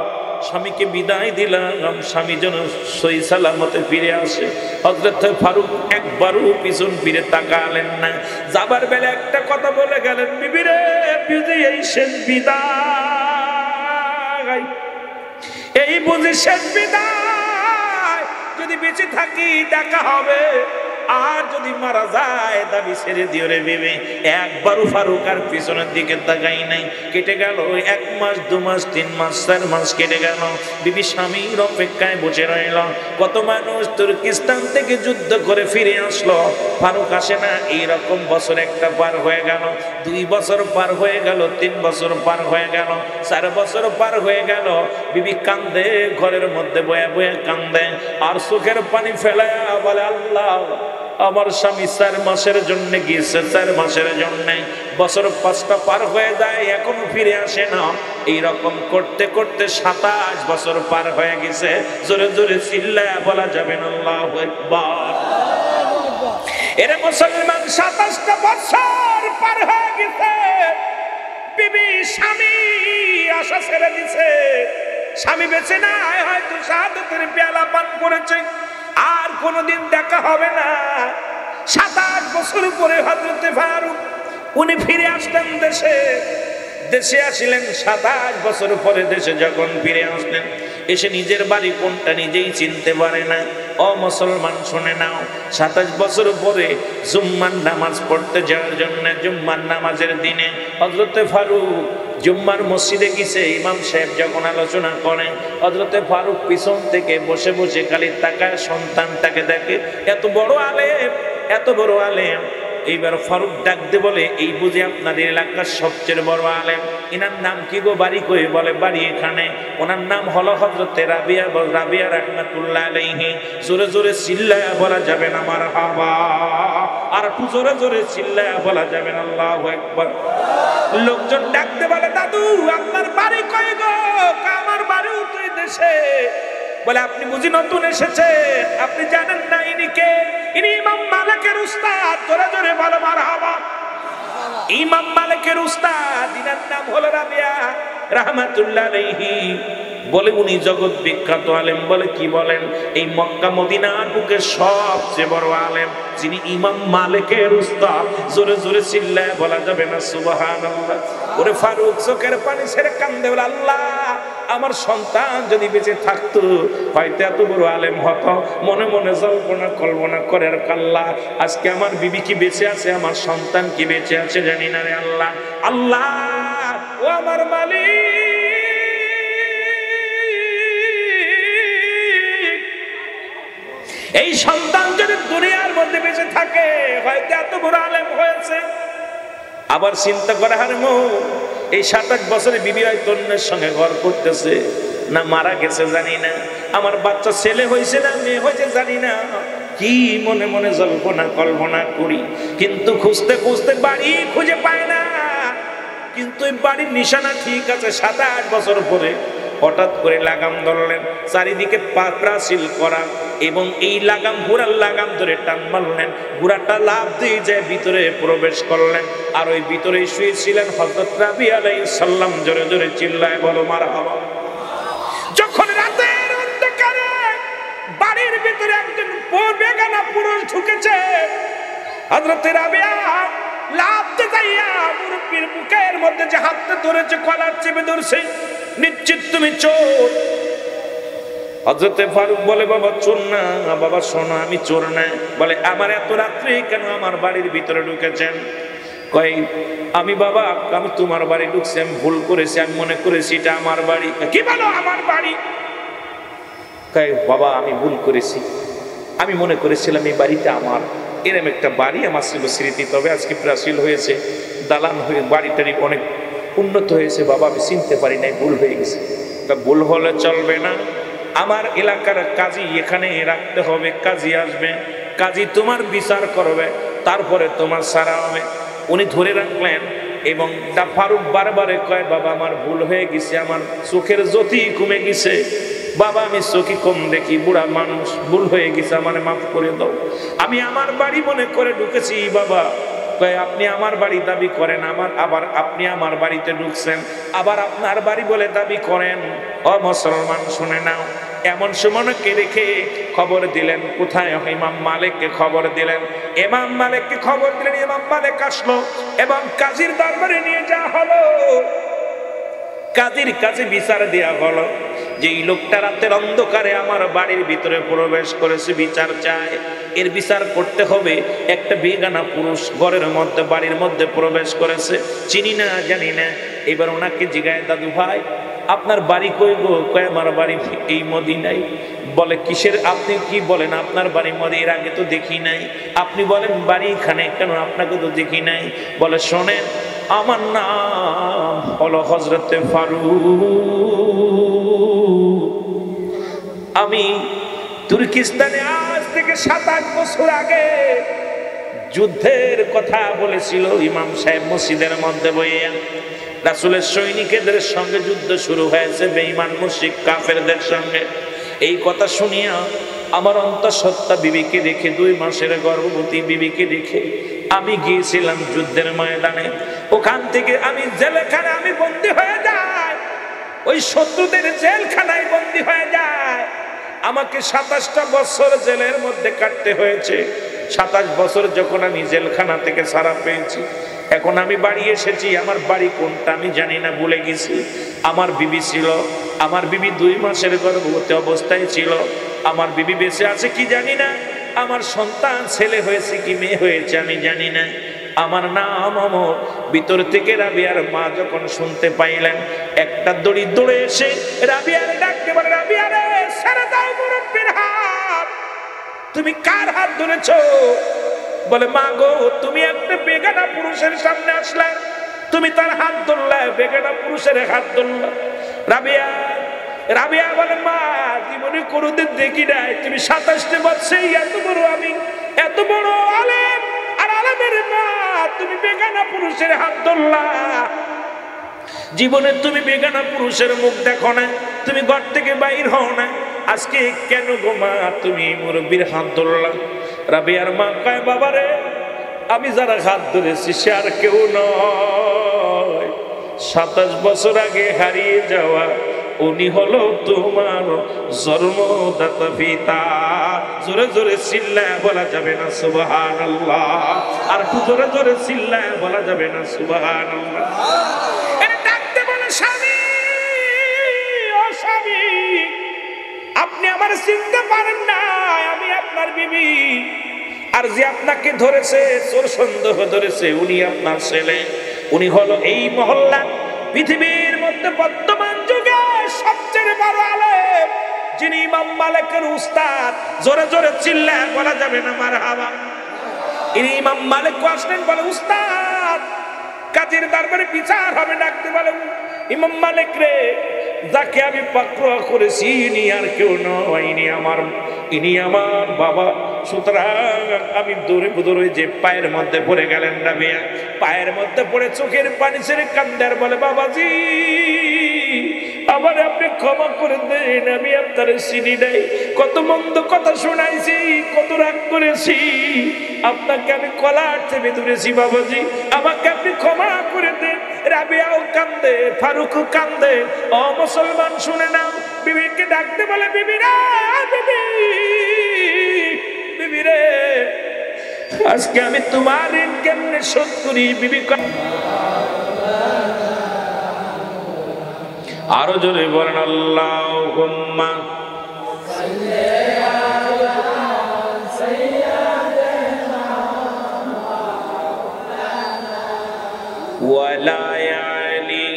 A: স্বামীকে বিদায় দিলাম, স্বামী যেন সহি সালামতে ফিরে আসে। হযরত ফারুক একবারও পিছন ফিরে তাকালেন না। যাবার বেলা একটা কথা বলে গেলেন, বিবি রে, বুঝি এই শেষ বিদায়, এই বুঝি শেষ বিদায়। যদি বেঁচে থাকি দেখা হবে, আর যদি মারা যায় দাবি ছেড়ে দিও রে বিবি। একবারও ফারুক আর পিছনের দিকে তাকাই নাই। কেটে গেল 1 মাস, 2 মাস, 3 মাস, 4 মাস কেটে গেল। বিবি স্বামীর অপেক্ষায় বসে রইল। কত মানুষ তুর্কিস্তান থেকে যুদ্ধ করে ফিরে আসলো, ফারুক আসে না। এইরকম বছর একটা পার হয়ে গেল, 2 বছর পার হয়ে গেল, 3 বছর পার হয়ে গেল, 4 বছর পার হয়ে গেল। বিবি কান্দে, ঘরের মধ্যে বয়া বয়া কান্দে, আর চোখের পানি ফেলায় বলে, আল্লাহ, আমার স্বামী 4 মাসের জন্য গিয়েছে, 4 মাসের জন্য। বছর 5টা পার হয়ে যায়, এখনো ফিরে আসে না। এইরকম করতে করতে 27 বছর পার হয়ে গেছে। জোরে জোরে চিল্লায়া বলা যাবে না আল্লাহু আকবার। এরে মুসলমান, 27টা বছর পার হয়ে গেছে। বিবি স্বামী আশা ছেড়ে দিছে। স্বামী বেঁচে নাই, হয়তো শাহাদাতের পেয়ালা পান করেছে, আর কোনদিন দেখা হবে না। 27 বছর পরে হযরতে ফারুক উনি ফিরে আসলেন দেশে। দেশে আসলেন 27 বছর পরে। দেশে যখন ফিরে আসলেন, এসে নিজের বাড়ি কোনটা নিজেই চিনতে পারে না। ও মুসলমান, শুনে নাও, 27 বছর পরে জুম্মার নামাজ পড়তে যাওয়ার জন্য, জুম্মার নামাজের দিনে হযরতে ফারুক জুম্মার মসজিদে গেছে। ইমাম সাহেব যখন আলোচনা করেন, হযরতে ফারুক পিছন থেকে বসে বসে খালি তাকায়, সন্তানটাকে দেখে। এত বড় আলেম, এত বড় আলেম। এইবার ফারুক ডাক দিয়ে বলে, এই বুঝি আপনাদের এলাকার সবচেয়ে বড় আলেম? এনার নাম কি গো? বাড়ি কই? বলে, বাড়ি এখানে। ওনার নাম হলো হযরতে রাবিয়া, রাবিয়া রাহমাতুল্লাহ আলাইহি। জোরে জোরে চিল্লায়া বলা যাবে না মারহাবা, আর একটু জোরে জোরে চিল্লায়া বলা যাবে না আল্লাহু আকবার। লোকজন ডাক দিয়ে বলে, দাদু, আপনার বাড়ি কই গো? আমার বাড়িও তো এই দেশে। বলে, আপনি বুঝি নতুন এসেছে, আপনি জানেন না ইনি কে? ইনি ইমাম মালিকের উস্তাদ। জোরে জোরে বলো মারহাবা। ইমাম মালিকের উস্তাদ, ইনার নাম হলো রাবিয়া রাহমাতুল্লাহ আলাইহি। বলে, উনি জগৎ বিখ্যাত আলেম। বলে, কি বলেন? এই মক্কা মদিনার বুকে সবচেয়ে বড় আলেম যিনি ইমাম মালিকের উস্তাদ। জোরে জোরে চিল্লায় বলা যাবে না সুবহানাল্লাহ। ওরে ফারুক চোখের পানি ছেড়ে কান্দে, বলে, আল্লাহ, আমার সন্তান যদি বেঁচে থাকতো, হয়তো এত বড় আলেম হতো। মনে মনে জল্পনা কল্পনা করে, আর আল্লাহ, আজকে আমার বিবি কি বেঁচে আছে, আমার সন্তান কি বেঁচে আছে জানি না রে আল্লাহ। আল্লাহ, ও আমার মালিক, এই সন্তান যদি দুনিয়ার মধ্যে বেঁচে থাকে হয়তো এত বড় আলেম হয়েছে। আবার চিন্তা করে হারে মো এই 27 বছরে বিবি হয়তো অন্যের সঙ্গে ঘর করতেছে, না মারা গেছে জানি না, আমার বাচ্চা ছেলে হয়েছে না মেয়ে হয়েছে জানি না, কি মনে মনে জল্পনা কল্পনা করি। কিন্তু খুঁজতে খুঁজতে বাড়ি খুঁজে পায় না। কিন্তু এই বাড়ির নিশানা ঠিক আছে। 7-8 বছর পরে হঠাৎ করে লাগাম ধরলেন, চারিদিকে প্রাচীর করা, এবং এই লাগাম ঘোড়ার লাগাম ধরে টান মারলেন, ঘোড়াটা লাফ দিয়ে যায় ভিতরে প্রবেশ করলেন। আর ওই ভিতরে শুয়েছিলেন হযরত রাবিয়া আলাইহিস সালাম। জোরে জোরে চিল্লায় বলো মারহাবা। যখন রাতের অন্ধকারে বাড়ির ভিতরে একজন বেগানা পুরুষ ঢুকেছে, হযরত রাবিয়া লাফতে যাইয়া মুরব্বির বুকের মধ্যে যে হাতটা ধরেছে কলার চেপে ধরছে, নিশ্চিত তুমি চোর। হযরতে ফারুক বলে বাবা চোর না। বাবা শোনো আমি চোর না। বলে আমার এত রাত্রে কেন আমার বাড়ির ভিতরে ঢুকেছেন? কই আমি বাবা আমি তোমার বাড়ি ঢুকছি, আমি ভুল করেছি, আমি মনে করেছি এটা আমার বাড়ি। কি বলো আমার বাড়ি? কই বাবা আমি ভুল করেছি, আমি মনে করেছিলাম এই বাড়িটা আমার। এরম একটা বাড়ি আমার ছিল স্মৃতি, তবে আজকে প্রাচীল হয়েছে, দালান হয়ে বাড়িটারি অনেক উন্নত হয়েছে বাবা, আমি চিনতে পারি নাই, ভুল হয়ে গেছে। ভুল হলে চলবে না, আমার এলাকার কাজী এখানে রাখতে হবে, কাজী আসবে, কাজী তোমার বিচার করবে, তারপরে তোমার সারা হবে। উনি ধরে রাখলেন এবং ফারুক বারবারে কয় বাবা আমার ভুল হয়ে গেছে, আমার চোখের জ্যোতি কমে গেছে বাবা, আমি চোখে কম দেখি, বুড়া মানুষ, ভুল হয়ে গেছে, আমারে মাফ করে দাও। আমি আমার বাড়ি মনে করে ঢুকেছি বাবা। কয় আপনি আমার বাড়ি দাবি করেন, আবার আপনি আমার বাড়িতে ঢুকছেন, আবার আপনার বাড়ি বলে দাবি করেন। ও মুসলমান শুনে নাও। এমন সময়কে রেখে খবর দিলেন কোথায়? ইমাম মালিককে খবর দিলেন। ইমাম মালিককে খবর দিলেন, ইমাম মালিক আসলো এবং কাজীর দরবারে নিয়ে যাওয়া হলো। কাজীর কাছে বিচার দেওয়া হলো যে এই লোকটা রাতের অন্ধকারে আমার বাড়ির ভিতরে প্রবেশ করেছে, বিচার চায়, এর বিচার করতে হবে। একটা বেগানা পুরুষ ঘরের মধ্যে বাড়ির মধ্যে প্রবেশ করেছে, চিনি না জানি না। এবার ওনাকে জিজ্ঞাসা দাদু ভাই আপনার বাড়ি কই গো? কয় আমার বাড়ি এই মদিনায়। বলে কিসের? আপনি কি বলেন আপনার বাড়ি মদিনা? এর আগে তো দেখি নাই। আপনি বলেন বাড়ি এখানে, কেন আপনাকে তো দেখি নাই। বলে শোনেন আমার নাম হলো হযরতে ফারুক, আমি তুর্কিস্তানে আজ থেকে 7-8 বছর আগে যুদ্ধের কথা বলেছিল ইমাম সাহেব মসজিদের মধ্যে বইয়া। রাসূলের সৈনিকদের সঙ্গে যুদ্ধ শুরু হয়েছে বেঈমান মুশরিক কাফেরদের সঙ্গে। এই কথা শুনিয়া আমার অন্তঃসত্ত্বা বিবিকে রেখে, 2 মাসের গর্ভবতী বিবিকে রেখে আমি গিয়েছিলাম যুদ্ধের ময়দানে। ওখান থেকে আমি জেলখানায় আমি বন্দী হয়ে যাই, ওই শত্রুদের জেলখানায় বন্দী হয়ে যায়। আমাকে 27টা বছর জেলের মধ্যে কাটতে হয়েছে। 27 বছর যখন আমি জেলখানা থেকে ছাড়া পেয়েছি, এখন আমি বাড়ি এসেছি। আমার বাড়ি কোনটা আমি জানি না, ভুলে গেছি। আমার বিবি ছিল, আমার বিবি 2 মাসের গর্ভবতী অবস্থায় ছিল। আমার বিবি বেঁচে আছে কি জানি না, আমার সন্তান ছেলে হয়েছে কি মেয়ে হয়েছে আমি জানি না। আমার নাম অমর। ভিতর থেকে রাবিয়ার মা যখন শুনতে পাইলেন, একটা দড়ি দৌড়ে এসে রাবিয়ার ডাকতে বলে, রাবিয়া রে ছেড়ে দাও মুরব্বির হাত, তুমি কার হাত ধরেছো? বলে মা গো তুমি একটা বেগানা পুরুষের সামনে আসলে, তুমি তার হাত ধরলে, বেগানা পুরুষের হাত ধরলে। রাবিয়া বলে মা জীবনে কোনোদিন দেখি নাই, তুমি 27 বছরে এত বড়, আমি এত বড় আলেম, আর আলেমের মা তুমি বেগানা পুরুষের হাত ধরলা। জীবনে তুমি বেগানা পুরুষের মুখ দেখো না, তুমি ঘর থেকে বাইর হও না, আজকে কেন গো মা তুমি মুরব্বির হাত ধরলা? রাবিয়ার মা কয় বাবারে আমি যারা হাত ধরেছি সে আর কেউ নয়, 27 বছর আগে হারিয়ে যাওয়া উনি হলো তোমার জন্মদাতা পিতা। জোরে জোরে চিল্লায় বলা যাবে না সুবহানাল্লাহ? আর একটু জোরে জোরে চিল্লায় বলা যাবে না সুবহানাল্লাহ? এটা ডাকতে বলে স্বামী, ও স্বামী আপনি আমার চিনতে পারেন না, আমি আপনার বিবি। আর যে আপনাকে ধরেছে, চোর সন্দেহ ধরেছে, উনি আপনার ছেলে। উনি হলো এই মহল্লা পৃথিবীর মধ্যে বর্তমান যুগে সবচেয়ে বড় আলেম, যিনি ইমাম মালিকের উস্তাদ, জোরে জোরে চিল্লায় বলা যাবে না মারহাবা। ইনি ইমাম মালিক আসলেন, বলে উস্তাদ কাজীর দরবারে বিচার হবে, ডাকতে বলে ইমাম মালিক রে, যাকে আমি পাকড়া করেছি ইনি আর কেউ নয়, ইনি আমার বাবা। সুতরাং আমি দৌড়ে দৌড়ে যে পায়ের মধ্যে পড়ে গেলেন রাবিয়া, পায়ের মধ্যে পড়ে চোখের পানি ছেড়ে কান্দার বলে বাবাজি আমার আপনি ক্ষমা করে দেন, আমি আপনার চিনি নাই, কত মন্দ কথা শোনাইছি, কত রাগ করেছি, আপনাকে আমি কলার চেপে ধরেছি বাবাজি, আমাকে আপনি ক্ষমা করে দেন। রাবিয়াও কান্দে, ফারুকও কান্দে। ও মুসলমান শুনে নাও, বিবিকে ডাকতে বলে বিবি রে, বিবি রে, আজকে আমি তোমার ঋণ কেমনে শোধ করি? বিবি আরো জোরে বলেন আল্লাহুম্মা ওয়ালা আলি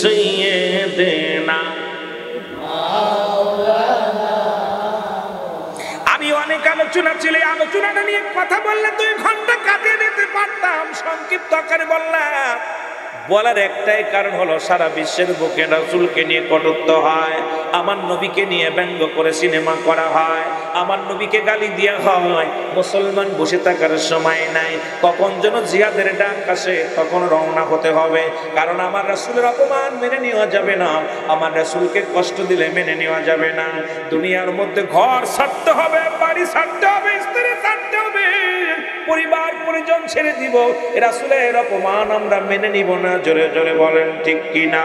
A: সাইয়্যিদিনা। আমি অনেক আলোচনা ছিল, আলোচনাটা নিয়ে কথা বললে 2 ঘন্টা কাটিয়ে দিতে পারতাম, সংক্ষিপ্ত আকারে বললাম। বলার একটাই কারণ হলো সারা বিশ্বের বুকে রাসূলকে নিয়ে কটূক্তি হয়, আমার নবীকে নিয়ে ব্যঙ্গ করে সিনেমা করা হয়, আমার নবীকে গালি দেওয়া হয়। মুসলমান বসে থাকার সময় নাই, কখন যেন জিহাদের ডাক আসে তখন রওনা হতে হবে। কারণ আমার রাসূলের অপমান মেনে নেওয়া যাবে না, আমার রাসূলকে কষ্ট দিলে মেনে নেওয়া যাবে না। দুনিয়ার মধ্যে ঘর ছাড়তে হবে, বাড়ি ছাড়তে হবে, স্ত্রী ছাড়তে হবে, পরিবার পরিজন ছেড়ে দিব, রাসূলের অপমান আমরা মেনে নিব না। জোরে জোরে বলেন ঠিক কিনা?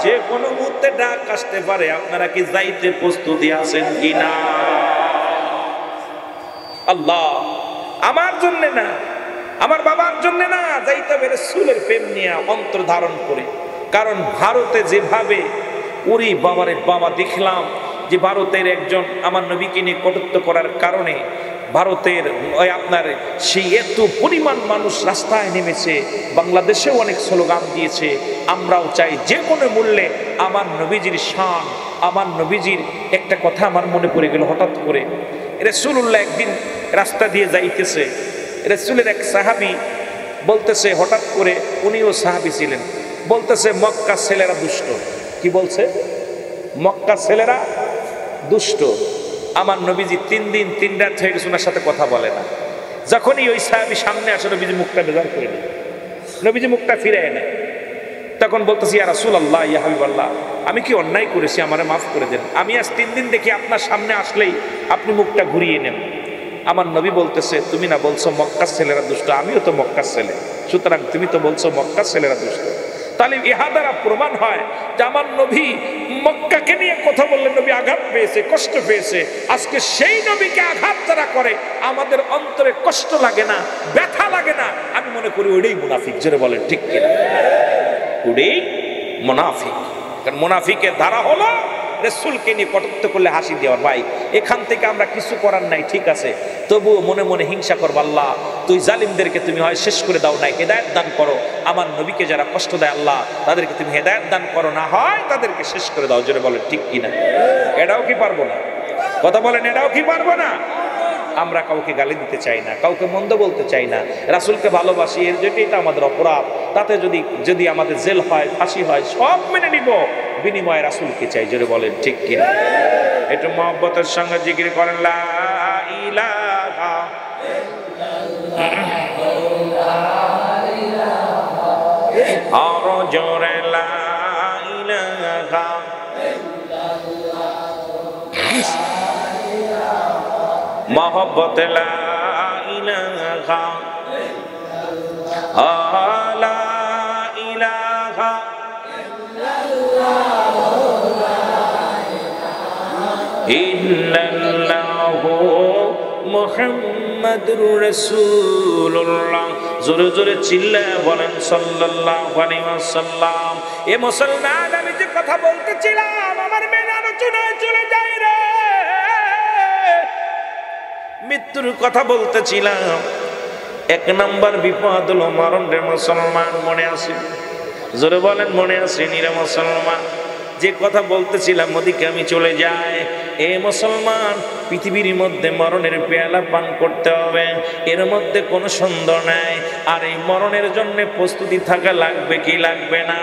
A: যে কোনো মুহূর্তে ডাক আসতে পারে, আপনারা কি যাইতে প্রস্তুতি আছেন কিনা? আল্লাহ আমার জন্য না, আমার বাবার জন্য না, যাইতে হবে রাসূলের প্রেম নিয়ে অন্তর ধারণ করে। কারণ ভারতে যেভাবে ওরে বাবারে বাবা দেখলাম যে ভারতের একজন আমার নবীকে নিয়ে কটূক্তি করার কারণে ভারতের ওই আপনার সেই এত পরিমাণ মানুষ রাস্তায় নেমেছে, বাংলাদেশেও অনেক স্লোগান দিয়েছে। আমরাও চাই যে কোনো মূল্যে আমার নবীজির শান, আমার নবীজির একটা কথা আমার মনে পড়ে গেল হঠাৎ করে। রাসূলুল্লাহ একদিন রাস্তা দিয়ে যাইতেছে, রাসূলের এক সাহাবী বলতেছে হঠাৎ করে, উনিও সাহাবী ছিলেন, বলতেছে মক্কার ছেলেরা দুষ্ট। কি বলছে? মক্কার ছেলেরা দুষ্ট। আমার নবীজি 3 দিন 3 রাত হয়ে গেছে ওনার সাথে কথা বলে না। যখনই ওই সাহাবী সামনে আসে, নবীজি মুখটা বেজার করে নেয়, নবীজি মুখটা ফিরায় নেয়। তখন বলতেছি ইয়া রাসূলুল্লাহ, ইয়া হাবিবাল্লাহ, আমি কি অন্যায় করেছি? আমারে মাফ করে দেন। আমি আজ 3 দিন দেখি আপনার সামনে আসলেই আপনি মুখটা ঘুরিয়ে নেন। আমার নবী বলতেছে তুমি না বলছো মক্কার ছেলেরা দুষ্ট, আমিও তো মক্কার ছেলে, সুতরাং তুমি তো বলছো মক্কার ছেলেরা দুষ্ট। তাহলে ইহা দ্বারা প্রমাণ হয় যে আমার নবী মক্কাকে নিয়ে কথা বললে নবী আঘাত পেয়েছে, কষ্ট পেয়েছে। আজকে সেই নবীকে আঘাত যারা করে আমাদের অন্তরে কষ্ট লাগে না, ব্যথা লাগে না, আমি মনে করি ওইটাই মুনাফিক। জোরে বলেন ঠিক কিনা? ওইটাই মুনাফিক। কারণ মুনাফিকের ধারা হলো রাসূলকে নিয়ে কটূক্তি করলে হাসি দেওয়ার। ভাই এখান থেকে আমরা কিছু করার নাই, ঠিক আছে, তবুও মনে মনে হিংসা করবো, আল্লাহ তুই জালিমদেরকে তুমি হয় শেষ করে দাও, নাই হেদায়েত দান করো। আমার নবীকে যারা কষ্ট দেয় আল্লাহ তাদেরকে তুমি হেদায়েত দান করো, না হয় তাদেরকে শেষ করে দাও। জোরে বলেন ঠিক কিনা? এটাও কি পারবো না? কথা বলেন, এটাও কি পারবো না? আমরা কাউকে গালি দিতে চাই না, কাউকে মন্দ বলতে চাই না, রাসূলকে ভালোবাসি, এর জন্য এটা আমাদের অপরাধ। তাতে যদি আমাদের জেল হয়, ফাঁসি হয়, সব মেনে নিব, বিনিময়ে রাসূলকে চাই। জোরে বলেন ঠিক কিনা? একটু মহব্বতের সঙ্গে জিকির করেন লা ইলাহা আরো জোরে লা ইলাহা মহব্বত লা ইলাহা লা ইলাহা ইল্লাল্লাহু মুহাম্মাদুর রাসূলুল্লাহ। জোরে জোরে চিল্লায় বলেন সাল্লাল্লাহু আলাইহি ওয়াসাল্লাম। এ মুসলমান, আমি যে কথা বলতেছিলাম আমার মেন আলোচনায় চলে যাই রে। মৃত্যুর কথা বলতেছিলাম। 1 নম্বর বিপদ হলো মরণ রে মুসলমান, মনে আছে? জোরে বলেন মনে আছে নি রে মুসলমান? যে কথা বলতেছিলাম ওদিকে আমি চলে যাই। এ মুসলমান, পৃথিবীর মধ্যে মরণের পেয়ালা পান করতে হবে, এর মধ্যে কোনো সন্দেহ নাই। আর এই মরণের জন্য প্রস্তুতি থাকা লাগবে কি লাগবে না?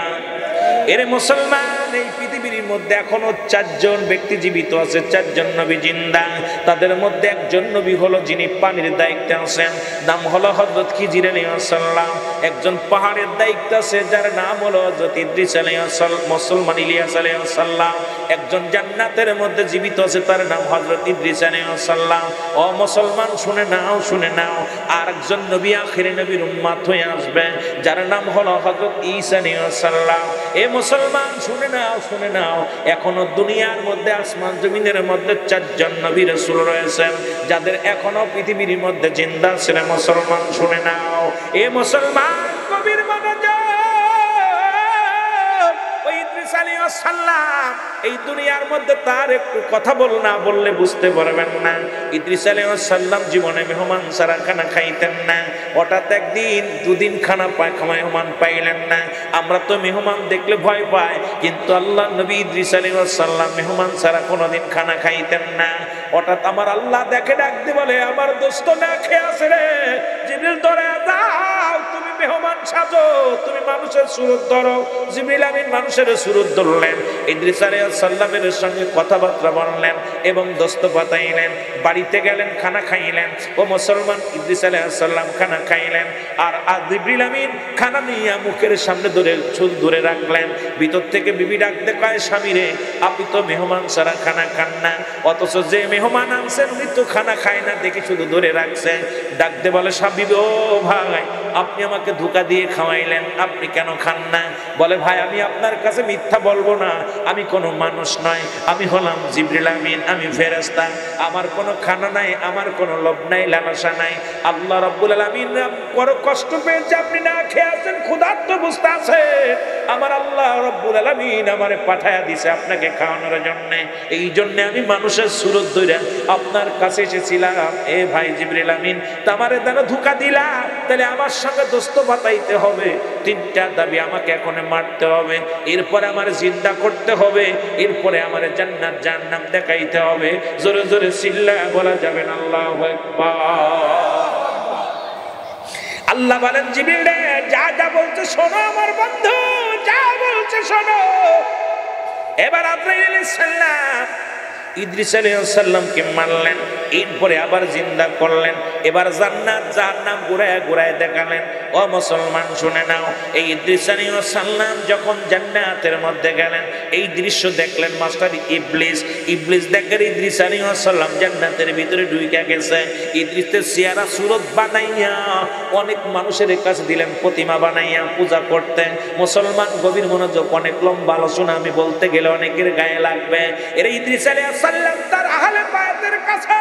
A: এরে মুসলমান, এই পৃথিবীর মধ্যে এখনো 4 জন ব্যক্তি জীবিত আছে, 4 জন নবী জিন্দা। তাদের মধ্যে একজন নবী হলো যিনি পানির দায়িত্বে আছেন, নাম হলো হযরত খিজির আলাইহিস সালাম। একজন পাহাড়ের দায়িত্বে আছে, যার নাম হলো হযরত ইদ্রিস আলাইহিস সালাম, মুসলমান ইলিয়াস আলাইহিস সালাম। একজন জান্নাতের মধ্যে জীবিত আছে, তার নাম হযরত ইদ্রিস আলাইহিস সালাম। ও মুসলমান, শুনে নাও, শুনে নাও, আর একজন নবী আখিরে নবীর উম্মত হয়ে আসবে, যার নাম হলো হযরত ঈসা আলাইহিস সালাম। এ মুসলমান, শুনে নাও, শুনে নাও, এখনো দুনিয়ার মধ্যে আসমান জমিনের মধ্যে 4 জন নবী রাসূল রয়েছেন, যাদের এখনো পৃথিবীর মধ্যে জিন্দা আছেন। মুসলমান, শুনে নাও। এ মুসলমান, কবির মনোযোগ। ওই ইদ্রিস আলাইহিস সালাম এই দুনিয়ার মধ্যে তার একটু কথা না বললে বুঝতে পারবেন না। ইদ্রিস আলাইহিস সালাম জীবনে মেহমান ছাড়া খানা খাইতেন না। হঠাৎ একদিন 2 দিন খানা মেহমান পাইলেন না। আমরা তো মেহমান দেখলে ভয় পাই, কিন্তু আল্লাহ নবী ইদ্রিস আলাইহিস সালাম মেহমান ছাড়া কোনোদিন খানা খাইতেন না। হঠাৎ আমার আল্লাহ দেখে ডাক দিয়ে বলে, আমার দোস্ত না খেয়ে আছে রে, জিবরিল ধরে দাও, তুমি মেহমান সাজো, তুমি মানুষের সুরত ধরো। জিবরিল আমিন মানুষের সুরত ধরলেন, ইদ্রিস আলাইহিস সালামের সঙ্গে কথাবার্তা বললেন এবং দোস্ত পাতাইলেন, বাড়িতে গেলেন, খানা খাইলেন। ও মুসলমান, ইদ্রিস আলাইহিস সালাম খানা খাইলেন, আর জিবরিল আমিন খানা নিয়ে মুখের সামনে ধরে রাখলেন। ভিতর থেকে বিবি ডাক দেখায়, স্বামী রে, আপনি তো মেহমান ছাড়া খানা খান না, অথচ যে মেহমান আনছেন উনি তো খানা খায় না, দেখে শুধু ধরে রাখছেন। ডাক দে বলে, স্বামী ও ভাই, আপনি আমাকে ধোঁকা দিয়ে খাওয়াইলেন, আপনি কেন খান না? বলে, ভাই আমি আপনার কাছে মিথ্যা বলবো না, আমি কোনো মানুষ নয়, আমি হলাম জিবরিল আমিন, আমি ফেরেশতা। আমার কোনো খানা নাই, আমার কোনো লোভ নাই, লালসা নাই। আল্লাহ রাব্বুল আলামিন বড় কষ্ট পেয়েছে, আপনি না খেয়ে আছেন, ক্ষুধার্ত অবস্থা আছে, আমার আল্লাহ রাব্বুল আলামিন আমারে পাঠায়া দিয়েছে আপনাকে খাওয়ানোর জন্য। এই জন্য আমি মানুষের সুরত ধরে আপনার কাছে এসেছিলাম। এ ভাই জিবরিল আমিন, তোমারে দানা ধোঁকা দিলা, তাহলে আমার সঙ্গে দোস্ত বাতাইতে হবে। 3টা দাবি, আমাকে এখন মারতে হবে, এরপরে আমার জিন্দা করতে হবে, এরপরে আমার জান্নাত জাহান্নাম দেখাইতে হবে। জোরে জোরে চিল্লায়া বলা যাবে না আল্লাহু আকবার। আল্লাহ বলেন, জিবরিল রে, যা যা বলছে শোনো আমার বন্ধু, যা বলছে শোনো। এবার আজরাইল আলাইহিস সালাম ইদ্রিস আলাইহিস সালামকে মারলেন, এরপরে আবার জিন্দা করলেন। এবার জান্নাত জাহান্নাম ঘুরায় ঘুরায় দেখালেন। ও মুসলমান, শুনে নাও, এই ইদ্রিস আলাইহিস সালাম যখন জান্নাতের মধ্যে গেলেন, এই দৃশ্য দেখলেন মাস্টার ইবলিস দেখে ইদ্রিস আলাইহিস সালাম জান্নাতের ভিতরে ঢুকে গেছে। ইদ্রিসের চেহারা সুরত বানাইয়া অনেক মানুষের কাছে দিলেন, প্রতিমা বানাইয়া পূজা করতেন। মুসলমান, গভীর মনোযোগ, অনেক লম্বা আলোচনা আমি বলতে গেলে অনেকের গায়ে লাগবে। এর ইদ্রিস আলাইহিস সালাম তার আহলে বায়তের কাছে,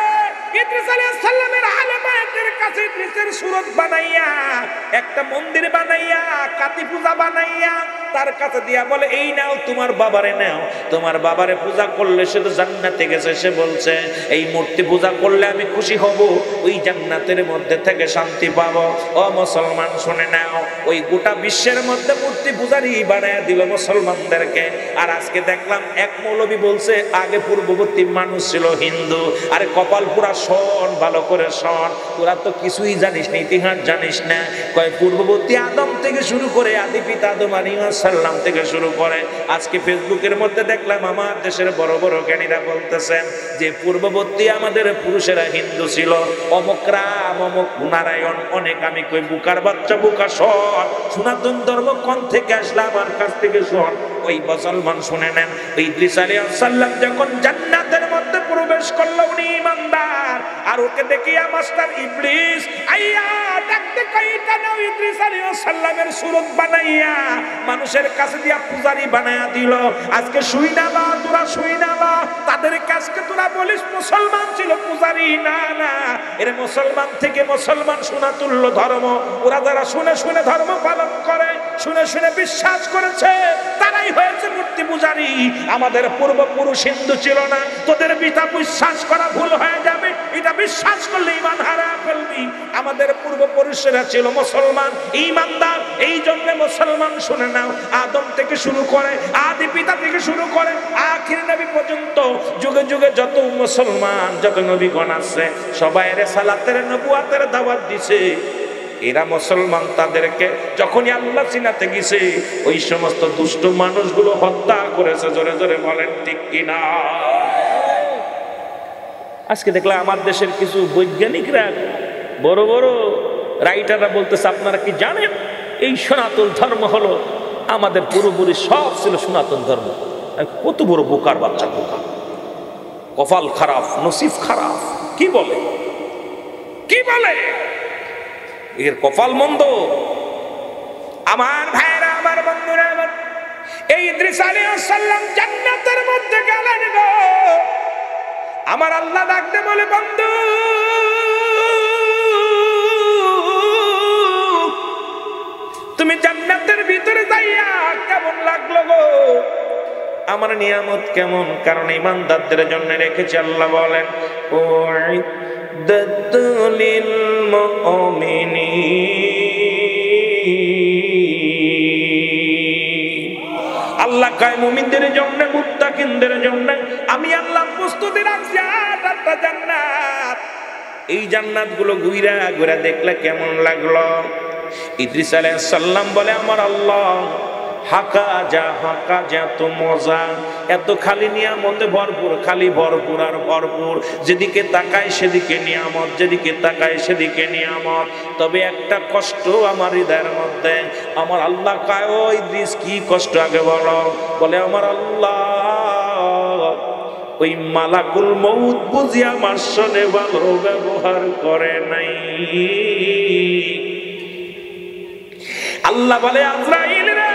A: ইদ্রিস আলাইহিস সালামের আহলে বায়তের কাছে ইদ্রিসের সুরত বানাইয়া একটা মন্দির বানাইয়া কাতি পূজা বানাইয়া তার কাছে দিয়া বলে, এই নাও তোমার বাবারে নাও, তোমার বাবারে পূজা করলে সে তো জান্নাতে গেছে। সে বলছে, এই মূর্তি পূজা করলে আমি খুশি হব, ওই জান্নাতের মধ্যে থেকে শান্তি পাবো। ও মুসলমান, শুনে নাও, ওই গোটা বিশ্বের মধ্যে মূর্তি পূজারই বানায়া দিল মুসলমানদেরকে। আর আজকে দেখলাম এক মৌলবী বলছে, আগে পূর্ববর্তী মানুষ ছিল হিন্দু। আরে কপাল পুরা শোন, ভালো করে শোন, তোরা তো কিছুই জানিস না, ইতিহাস জানিস না। কয় পূর্ববর্তী আদম থেকে শুরু করে আদি পিতা আদম আলাইহিস সালাম থেকে শুরু করে আজকে ফেসবুকের মধ্যে দেখলাম আমার দেশের বড় বড় জ্ঞানীরা বলতেছেন যে পূর্ববর্তী আমাদের পুরুষেরা হিন্দু ছিল, অমুক রাম, অমুক নারায়ণ, অনেক। আমি কই, বুকার বাচ্চা, বুকা শোন, সনাতন ধর্ম কোন থেকে আসলে আমার কাছ থেকে শোন। ওই মুসলমান, শুনে নেন, ইদ্রিস আলাইহিস সালাম যখন জান্নাতের মধ্যে প্রবেশ করলো, উনি ইমানদার, আর ওকে দেখিয়া মাস্টার ইবলিস আইয়া ডাকতে কইতা নাও, ইদ্রিস আলাইহিস সালামের সুরত বানাইয়া মানুষের কাছে দিয়া পূজারি বানায়া দিল। আজকে শুই না বা তোরা শুই না বা তাদের কাছে তোরা বলিস মুসলমান ছিল, পূজারি না। না, এর মুসলমান থেকে মুসলমান শোনা তুল্য ধর্ম। ওরা যারা শুনে শুনে ধর্ম পালন করে, শুনে শুনে বিশ্বাস করেছে, তারাই হয়েছে মূর্তি পূজারি। আমাদের পূর্বপুরুষ হিন্দু ছিল না। তোদের পিতা বিশ্বাস করা ভুল হয়ে যাবে, এটা বিশ্বাস করলে ঈমান হারাম। ফেলবি। আমাদের পূর্বপুরুষেরা ছিল মুসলমান, ঈমানদার, এই জন্য মুসলমান শুনে নাও, আদম থেকে শুরু করে, আদি পিতা থেকে শুরু করে আখির নবী পর্যন্ত যুগে যুগে যত মুসলমান, যত নবীগণ আছে, সবাই রিসালাতের নবুয়াতের দাওয়াত দিছে। এরা মুসলমান, তাদেরকে যখনই আল্লাহ চিনাতে গেছে ওই সমস্ত দুষ্ট মানুষগুলো হত্যা করেছে। জোরে জোরে বলেন ঠিক কিনা? আজকে দেখলাম আমার দেশের কিছু বৈজ্ঞানিকরা, বড় বড় রাইটাররা বলতেছে, আপনারা কি জানেন এই সনাতন ধর্ম হলো, আমাদের পূর্বপুরুষ সব ছিল সনাতন ধর্ম। কত বড় বোকার বাচ্চা, বোকা, কপাল খারাপ, নসিব খারাপ। কি বলে, কি বলে, এর কপাল মন্দ। আমার ভাইরা, আমার বন্ধুরা, আমার এই ইদ্রিস আলাইহিস সালাম জান্নাতের মধ্যে গেলেন গো। আমার আল্লাহ ডাকতে বলে, বন্ধু তুমি জান্নাতের ভিতরে যাইয়া কেমন লাগলো গো? আমার নিয়ামত কেমন? কারণ ঈমানদারদের জন্য রেখেছে। আল্লাহ বলেন, উইদ্দাতুলিল মুমিনিন। আল্লাহ কয় মুমিনদের জন্য, মুত্তাকিনদের জন্য আমি আল্লাহ প্রস্তুতি রাখছি একটা জান্নাত। এই জান্নাতগুলো ঘুরা ঘুরা দেখলে কেমন লাগলো? ইদ্রিস আলাইহিস সালাম বলে, আমার আল্লাহ হাকা যা তো মজা, এত খালি নিয়ামতে ভরপুর, খালি ভরপুর আর ভরপুর, যেদিকে তাকায় সেদিকে নিয়ামত, যেদিকে তাকায় সেদিকে নিয়ামত। তবে একটা কষ্ট আমার হৃদয়ের মধ্যে। আমার আল্লাহ কয়, ও ইদ্রিস কি কষ্ট আগে বলো? বলে, আমার আল্লাহ ওই মালাকুল মউত বুঝি আমার সনে ভালো ব্যবহার করে নাই। আল্লাহ বলে, আজরাইল রে,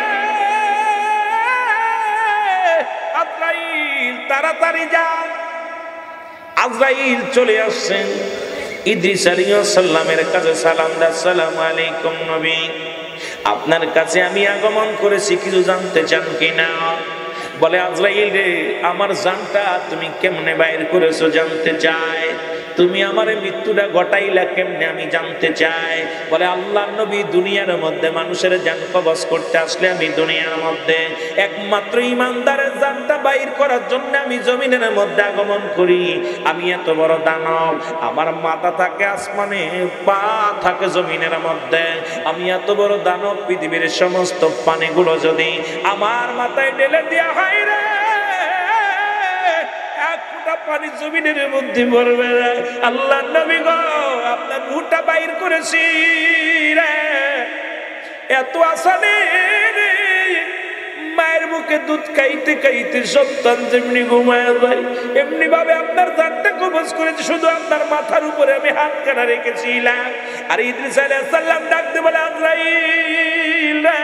A: আজরাইল তাড়াতাড়ি যা। আজরাইল চলে আসছেন ইদ্রিস আলাইহিস সালামের কাছে, সালাম দা, আসসালামু আলাইকুম নবী, আপনার কাছে আমি আগমন করেছি, কিছু জানতে চান কিনা? বলে, আজরাইল রে, আমার জানটা তুমি কেমনে বাইর করেছো জানতে চাই। তুমি আমার মৃত্যুটা ঘটাইলা কেমনে আমি জানতে চাই। বলে, আল্লাহ নবী, দুনিয়ার মধ্যে মানুষের জান কবজ করতে আসলে আমি দুনিয়ার মধ্যে একমাত্র ঈমানদারের জানটা বাইর করার জন্য আমি জমিনের মধ্যে আগমন করি। আমি এত বড় দানব, আমার মাথা থাকে আসমানে, পা থাকে জমিনের মধ্যে। আমি এত বড় দানব, পৃথিবীর সমস্ত পানিগুলো যদি আমার মাথায় ঢেলে দেওয়া হয় রে, পানি জমিনের মধ্যে পড়বে না। আল্লাহ নবী গো, আপনার রূহটা বাইর করেছি রে, এত আসানে রে। মায়ের মুখে দুধ খাইতে খাইতে সন্তান যেমনি ঘুমায় যায়, এমনি ভাবে আপনার জানটা কবজ করেছি। শুধু আপনার মাথার উপরে আমি হাত কাটা রেখেছিলাম। আর ইদ্রিস আলাইহিস সালাম ডাকতে বলে, আজরাইল রে,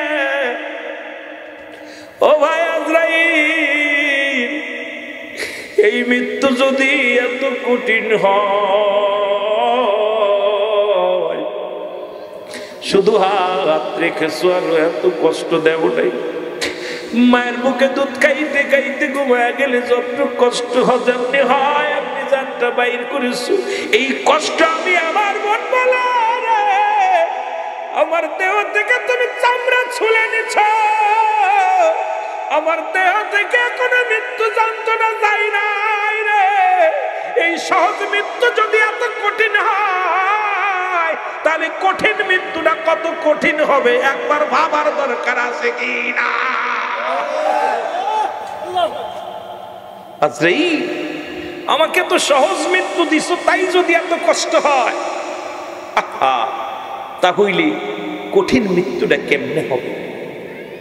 A: ও ভাই আজরাইল, এই মৃত্যু যদি এত কঠিন হয়, শুধু হাত রেখেছো আর এত কষ্ট দেব নাই। মায়ের মুখে দুধ খাইতে খাইতে ঘুমায় গেলে যতটুকু কষ্ট হজমনি হয়, আপনি জানটা বাইর করেছো। এই কষ্ট আমি আমার মন বলা রে, আমার দেহ থেকে তুমি চামড়া ছুলে নিছ, আমার দেহ থেকে এখনো মৃত্যু যন্ত্রণা যায় নাই রে। এই সহজ মৃত্যু যদি এত কঠিন হয়, তাহলে কঠিন মৃত্যুটা কত কঠিন হবে একবার ভাবার দরকার আছে কি না? আজরাইল, আমাকে তো সহজ মৃত্যু দিছো, তাই যদি এত কষ্ট হয়, তাহলে কঠিন মৃত্যুটা কেমনে হবে?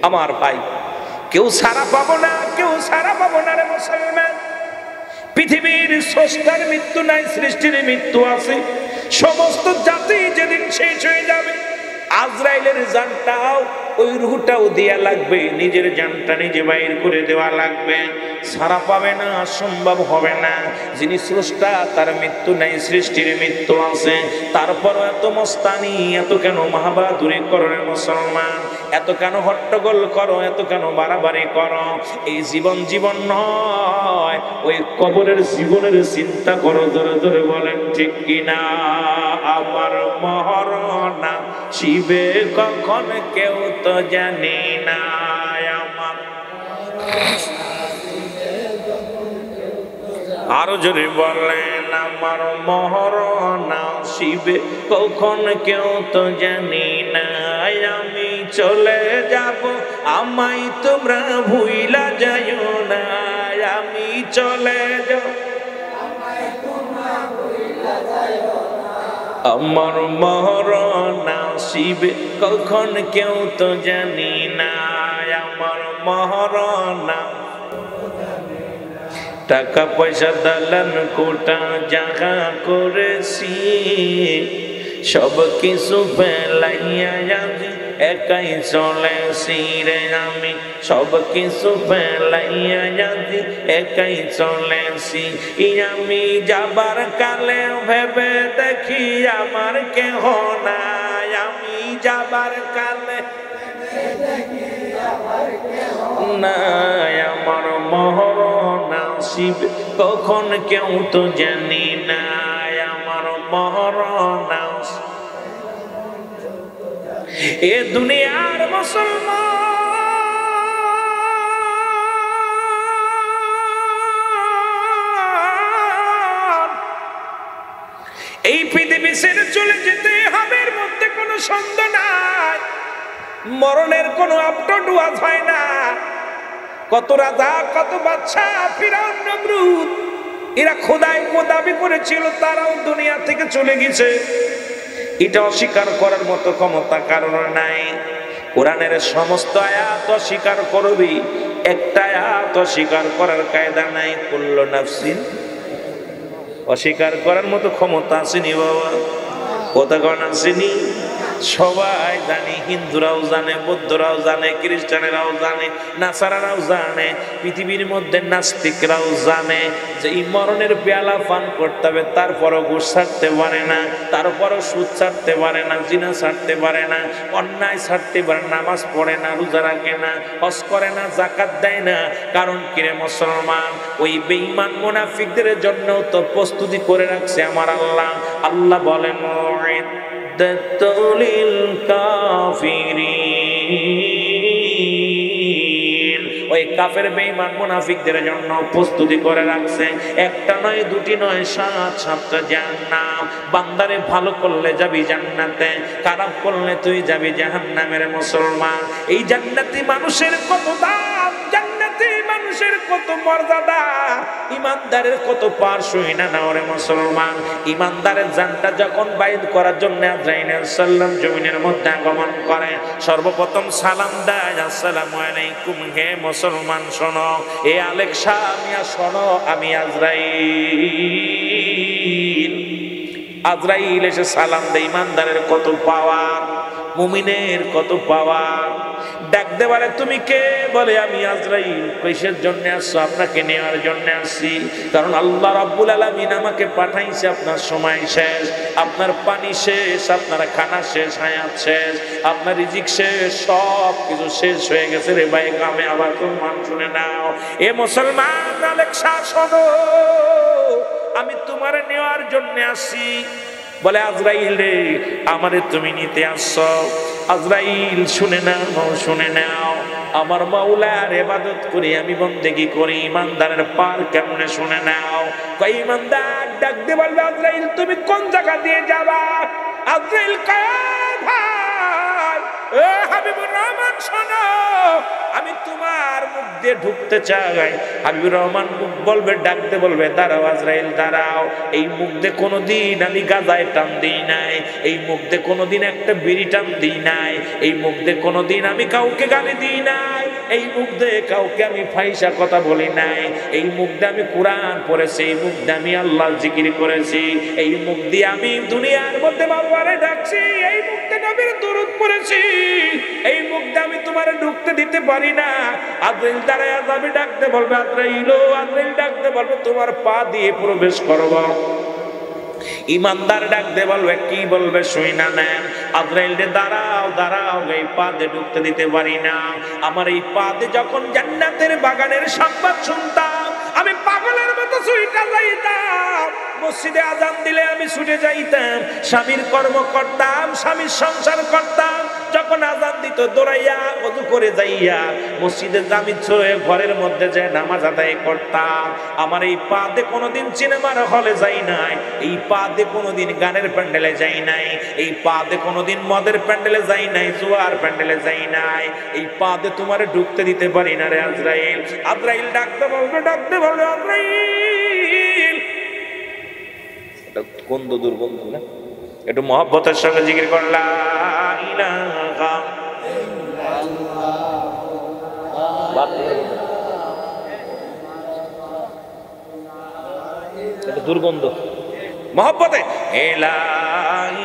A: আমার ভাই, কেউ সারা পাবো না, কেউ সারা পাবো না রে মুসলমান। পৃথিবীর স্রষ্টার মৃত্যু নাই, সৃষ্টির মৃত্যু আছে। সমস্ত জাতি যেদিন শেষ হয়ে যাবে, আজরাইলের জানটাও, ওই রূহটাও দেয়া লাগবে, নিজের জানটা নিজে বাইর করে দেওয়া লাগবে। ছাড়া পাবে না, সম্ভব হবে না। যিনি স্রষ্টা তার মৃত্যু নাই, সৃষ্টির মৃত্যু আছে, তারপর এত মস্তানি, এত কেন মাহাবাদুরি করো রে মুসলমান? এত কেন হট্টগোল করো, এত কেন বাড়াবাড়ি করো? এই জীবন জীবন নয়, ওই কবরের জীবনের চিন্তা করো। ধরে ধরে বলেন ঠিক কিনা? আমার মরণ শিবে কখন কেউ তো জানি না। আমার আরো যদি বলেন, আমার মরণ শিবে কখন কেউ তো জানি না। আমি চলে যাব, আমায় তোমরা ভুইলা যাইও না। আমি চলে যাব, আমার মরণ শিবে কখন কেউ তো জানি না। আমার মরণ, টাকা পয়সা দালান কোটা জাগা করেছি, সব কিছু ফেলাইয়া যাবি, একাই চলেছি রে আমি। সব কিছু ফেলাইয়া যাবি, একাই চলেছি। আমি যাবার কালে ভেবে দেখি আমার কেহ নাই। আমি যাবার কালে নাই, আমার মরণ শিবে কখন কেউ তো জানি না। আমার মরণ এ দুনিয়ার মুসলমান, এই পৃথিবী ছেড়ে চলে যেতে হবে, এর মধ্যে কোনো সন্দেহ নাই। মরণের কোনো আপটুয়াজ হয় না। কত রাজা, কত বাদশা, ফিরাউন, নমরুদ, এরা খোদায় দাবি করেছিল, তারাও দুনিয়া থেকে চলে গেছে। এটা অস্বীকার করার মতো ক্ষমতা কারণ নাই। কোরআনের সমস্ত আয়াত অস্বীকার করবি, একটা আয়াত অস্বীকার করার কায়দা নাই। কুল্লু নাফসিন, অস্বীকার করার মতো ক্ষমতা আসেনি বাবা, কতক্ষণ আসেনি। সবাই জানি, হিন্দুরাও জানে, বৌদ্ধরাও জানে, খ্রিস্টানেরাও জানে, নাসারারাও জানে, পৃথিবীর মধ্যে নাস্তিকরাও জানে যে এই মরণের পেয়ালা পান করতে হবে। তারপরও ঘুষ ছাড়তে পারে না, তারপরও সুদ ছাড়তে পারে না, জিনা ছাড়তে পারে না, অন্যায় ছাড়তে পারে না, নামাজ পড়ে না, রোজা রাখে না, হজ করে না, যাকাত দেয় না। কারণ কিরে মুসলমান, ওই বেঈমান মুনাফিকদের জন্য তো প্রস্তুতি করে রাখছে আমার আল্লাহ। আল্লাহ বলেন, ওই কাফের বেঈমান মুনাফিকদের জন্য প্রস্তুতি করে রাখছে। একটা নয়, দুটি নয়, 7-7টা জাহান্নাম। বান্দারে ভালো করলে যাবি জান্নাতে, খারাপ করলে তুই যাবি জাহান্নামের। মুসলমান, এই জান্নাতি মানুষের কত দাম, জান্নাতি মানুষের কত মর্যাদা, ইমানদারের কত পার্শ্বহীন না ওরে মুসলমান। ইমানদারের জানটা যখন বাইদ করার জন্য আজরাইল সাল্লাম জমিনের মধ্যে আগমন করে, সর্বপ্রথম সালাম দেয়, আসসালামু আলাইকুম। হে মুসলমান শোনো, এ আলেকশা মিয়া শোনো, আমি আজরাইল। আজরাইল এসে সালাম দেয়। ইমানদারের কত পাওয়ার, মুমিনের কত পাওয়ার। ডাক দেবারে তুমি কে? বলে আমি আজরাইল। কিসের জন্য আসছো? আপনাকে নেওয়ার জন্য আসছি। কারণ আল্লাহ রাব্বুল আলামিন আমাকে পাঠাইছে। আপনার সময় শেষ, আপনার পানি শেষ, আপনার খানা শেষ, হায়াত শেষ, আপনার রিজিক শেষ, সব কিছু শেষ হয়ে গেছে রে ভাই। আমি আবার তোমার শুনে নাও, এ মুসলমান, আলেকশা শোনো, আমি তোমার নেওয়ার জন্য আসছি। বলে আজরাইল রে, আমারে তুমি নিতে আসছো? আজরাইল শুনে নাও, শুনে নাও, আমার মাওলার ইবাদত করি, আমি বন্দেগী করি। ইমানদারের পার কেমনে শুনে নাও। কই ইমানদার ডাক দিয়ে বলবে, আজরাইল তুমি কোন জায়গা দিয়ে যাবা? আজরাইল কয়, ভাই ও হাবিবুর রহমান শোনো, আমি তোমার মুখ দিয়ে ঢুকতে চাই। হাবিবুর রহমান মুখ বলবে, ডাকতে বলবে, দাঁড়াও আজরাইল দাঁড়াও। এই মুখ দিয়ে কোনোদিন আমি গাজায় টান দিই নাই, এই মুখ দিয়ে কোনোদিন একটা বিড়ি টান দিই নাই, এই মুখ দিয়ে কোনোদিন আমি কাউকে গালি দিই নাই, এই মুখ দিয়ে কাউকে আমি ফাইসা কথা বলি নাই, এই মুখ দিয়ে আমি কোরআন পড়েছি, এই মুখ দিয়ে আমি আল্লাহর জিকির করেছি, এই মুখ দিয়ে আমি দুনিয়ার মধ্যে বাবারে ডাকছি, এই মুখ দিয়ে নবীর দরুদ পড়েছি, এই মুখ দিয়ে আমি তোমারে ঢুকতে দিতে পারি না। আজরাইল দাঁড়ায় যাবে, ডাকতে বলবে আজরাইল, আজরাইল ডাকতে বলবে তোমার পা দিয়ে প্রবেশ করব। ইমানদার ডাকতে বলবে, কি বলবে শুই না নেন। আজরাইল রে দাঁড়াও দাঁড়াও, এই পা দিয়ে ঢুকতে দিতে পারি না। আমার এই পা দিয়ে যখন জান্নাতের বাগানের সংবাদ শুনতাম, আমি পাগলের মতো ছুটে যাইতাম। মসজিদে আজান দিলে আমি ছুটে যাইতাম, স্বামীর কর্ম করতাম, স্বামীর সংসার করতাম। যখন আজান দিত দৌড়াইয়া ওযু করে যাইয়া মসজিদে জামি ছুঁয়ে ঘরের মধ্যে যে নামাজ আদায় করতাম। আমার এই পা দিয়ে কোনোদিন সিনেমার হলে যাই নাই, এই পা দিয়ে কোনোদিন গানের প্যান্ডেলে যাই নাই, এই পা দিয়ে কোনোদিন মদের প্যান্ডেলে যাই নাই, জুয়ার প্যান্ডেলে যাই নাই। এই পা দিয়ে তোমারে ঢুকতে দিতে পারি না রে আজরাইল। আজরাইল ডাকতে বলবে আজরাইল। এটা কোন দুর্গন্ধ না, একটু মহব্বতের সঙ্গে জিকির করলা ইলাহা এটা দুর্গন্ধ মহব্বতে লা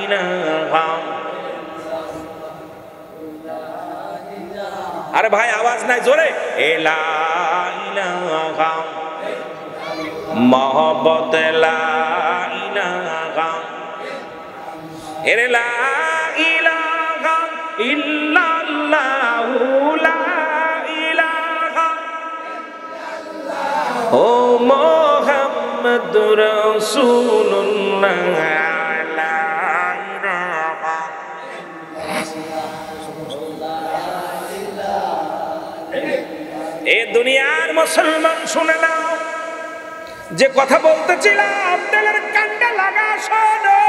A: ইলাহা। আরে ভাই আওয়াজ নাই জোরে, লা ইলাহা মহব্বত লা ইলাহা, এর লা ইলাহা ইল্লাল্লাহু লা ইলাহা ও মুহাম্মাদুর রাসূলুল্লাহ লা ইলাহা। এ দুনিয়ার মুসলমান শুনে নাও, যে কথা বলতেছিলাম তেলের কান্ডা লাগা শোনো।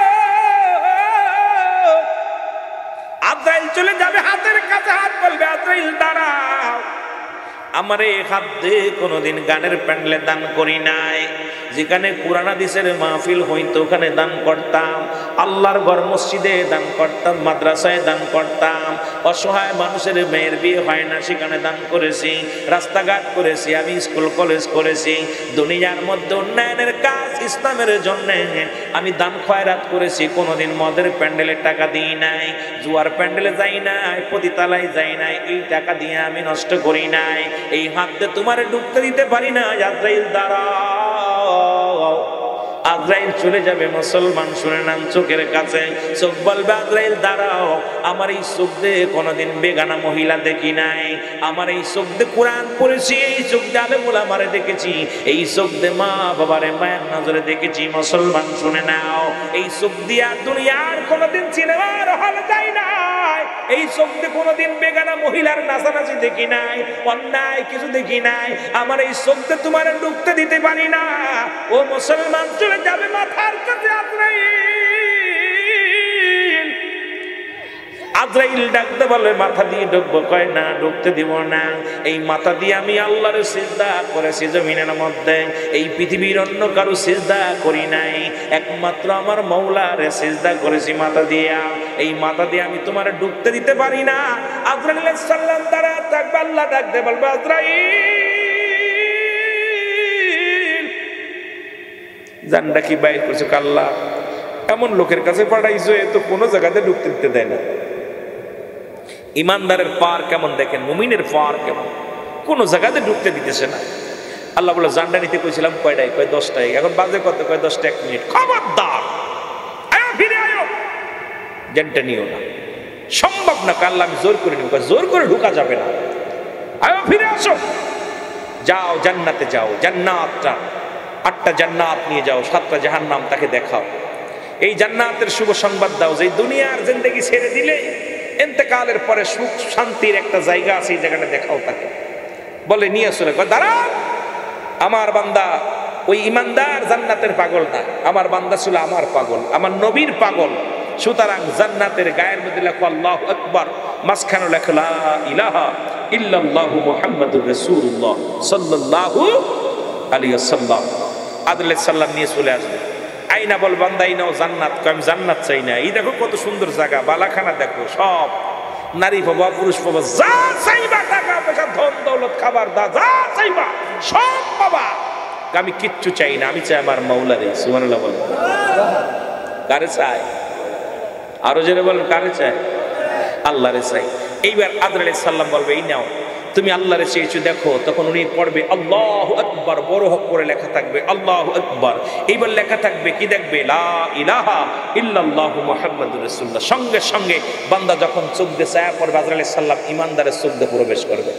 A: আজরাইল চলে যাবে, হাতের কাছে হাত বলবে আজরাইল দাঁড়াও। আমার এই হাত দিয়ে কোনোদিন গানের প্যান্ডেলে দান করি নাই, যেখানে কোরআন হাদিসের মাহফিল হইতো ওখানে দান করতাম, আল্লাহর ঘর মসজিদে দান করতাম, মাদ্রাসায় দান করতাম, অসহায় মানুষের মেয়ের বিয়ে হয় না সেখানে দান করেছি, রাস্তাঘাট করেছি, আমি স্কুল কলেজ করেছি, দুনিয়ার মধ্যে উন্নয়নের কাজ ইসলামের জন্য আমি দান খয়রাত করেছি। কোনোদিন মদের প্যান্ডেলে টাকা দিই নাই, জুয়ার প্যান্ডেলে যাই নাই, পতিতালায় যাই নাই, এই টাকা দিয়ে আমি নষ্ট করি নাই। এই হাত দিয়ে তোমারে ঢুকতে দিতে পারি না। আজরাইল দাঁড়াও। আজরাইল চলে যাবে, মুসলমান শুনে নাম চোখের কাছে, চোখ বলবে আজরাইল দাঁড়াও। আমার এই চোখ দিয়ে কোনোদিন বেগানা মহিলা দেখি নাই, আমার এই চোখ দিয়ে কোরআন পড়েছি, এই চোখ দিয়ে আলেম ওলামারে দেখেছি, এই চোখ দিয়ে মা বাবারে মায়ের নজরে দেখেছি। মুসলমান শুনে নাও, এই চোখ দিয়ে দুনিয়ার কোনোদিন সিনেমার হলে যাই নাই, এই চোখ দিয়ে কোনোদিন বেগানা মহিলার নাচানাচি দেখি নাই, অন্যায় কিছু দেখি নাই। আমার এই চোখ দিয়ে তোমার ঢুকতে দিতে পারি না। ও মুসলমান চলে যাবে মাথার কাছে আজরাইল। আজরাইল ডাকতে বলে মাথা দিয়ে ঢুকবো, কয় না ঢুকতে দিব না। এই মাথা দিয়ে আমি আল্লাহর সিজদা করেছি জমিনের মধ্যে, এই পৃথিবীর অন্য কারো সিজদা করি নাই, একমাত্র আমার মওলার সিজদা করেছি মাথা দিয়া। এই মাথা দিয়ে আমি তোমার ঢুকতে দিতে পারি না। আজরাইল আলাইহিস সালাম দ্বারা থাকবে, আল্লাহ ডাকতে বলবে আজরাইল জানটা কি বাইর করছো আল্লাহ, এমন লোকের কাছে পাঠাইছো এ তো কোনো জায়গাতে ঢুকতে দিতে দেয় না। ইমানদারের পার কেমন দেখেন, মুমিনের পার কেমন, কোনো জায়গাতে ঢুকতে দিতেছে না। আল্লাহ বলে জানটা নিতে কইছিলাম কয়টায়, কয় 10টায়, এখন বাজে কত, কয় 10টা 1 মিনিট, খবরদার আয়ো ফিরে আয়ো, জানটা নিও না, সম্ভব না। আল্লাহ আমি জোর করে নিব, জোর করে ঢুকা যাবে না, আয়ো ফিরে আসো, যাও জান্নাতে যাও, জান্নাতটা 8টা জান্নাত নিয়ে যাও, 7টা জাহান্নাম তাকে দেখাও, এই জান্নাতের শুভ সংবাদ দাও যে দুনিয়ার জিন্দেগি ছেড়ে দিলে ইন্তেকালের পরে সুখ শান্তির একটা জায়গা আছে, এই জায়গাটা দেখাও তাকে। বলে নিয়ে আসলে দাঁড়াও, আমার বান্দা ওই ইমানদার জান্নাতের পাগল না, আমার বান্দা ছিল আমার পাগল, আমার নবীর পাগল। সুতরাং জান্নাতের গায়ের মধ্যে লেখো আল্লাহু আকবার, মাঝখানে লেখো লা ইলাহা ইল্লাল্লাহু মুহাম্মাদুর রাসূলুল্লাহ সাল্লাল্লাহু আলাইহি ওয়াসাল্লাম। আদলে সাল্লাম নিয়ে চলে আসবে, আইনা বল বান্দা আইনাও জান্নাত, আমি জান্নাত চাই না, এই দেখো কত সুন্দর জায়গা, বালাখানা দেখো, সব নারী পাবা, পুরুষ পাবা, যা চাইবা, টাকা পয়সা, ধন দৌলত, খাবার দা, যা চাইবা সব পাবা। আমি কিচ্ছু চাই না, আমি চাই আমার মাওলারে। সুবহানাল্লাহ বলেন। কারে চাই? আরো জোরে বলেন, কারে চাই? আল্লাহরে চাই। এইবার আদর আলাইহিস সালাম বলবে, এই নাও, তুমি আল্লাহরে চেয়েছো, দেখো। তখন উনি পড়বে আল্লাহু আকবার, বড় হক করে লেখা থাকবে আল্লাহু আকবার। এইবার লেখা থাকবে কি দেখবে? লা ইলাহা ইল্লাল্লাহু মুহাম্মাদুর রাসূলুল্লাহ। সঙ্গে সঙ্গে বান্দা যখন চোখ দিয়ে ছায়া পড়বে, আদর আলাইহিস সালাম ইমানদারের চোখ দিয়ে প্রবেশ করবে।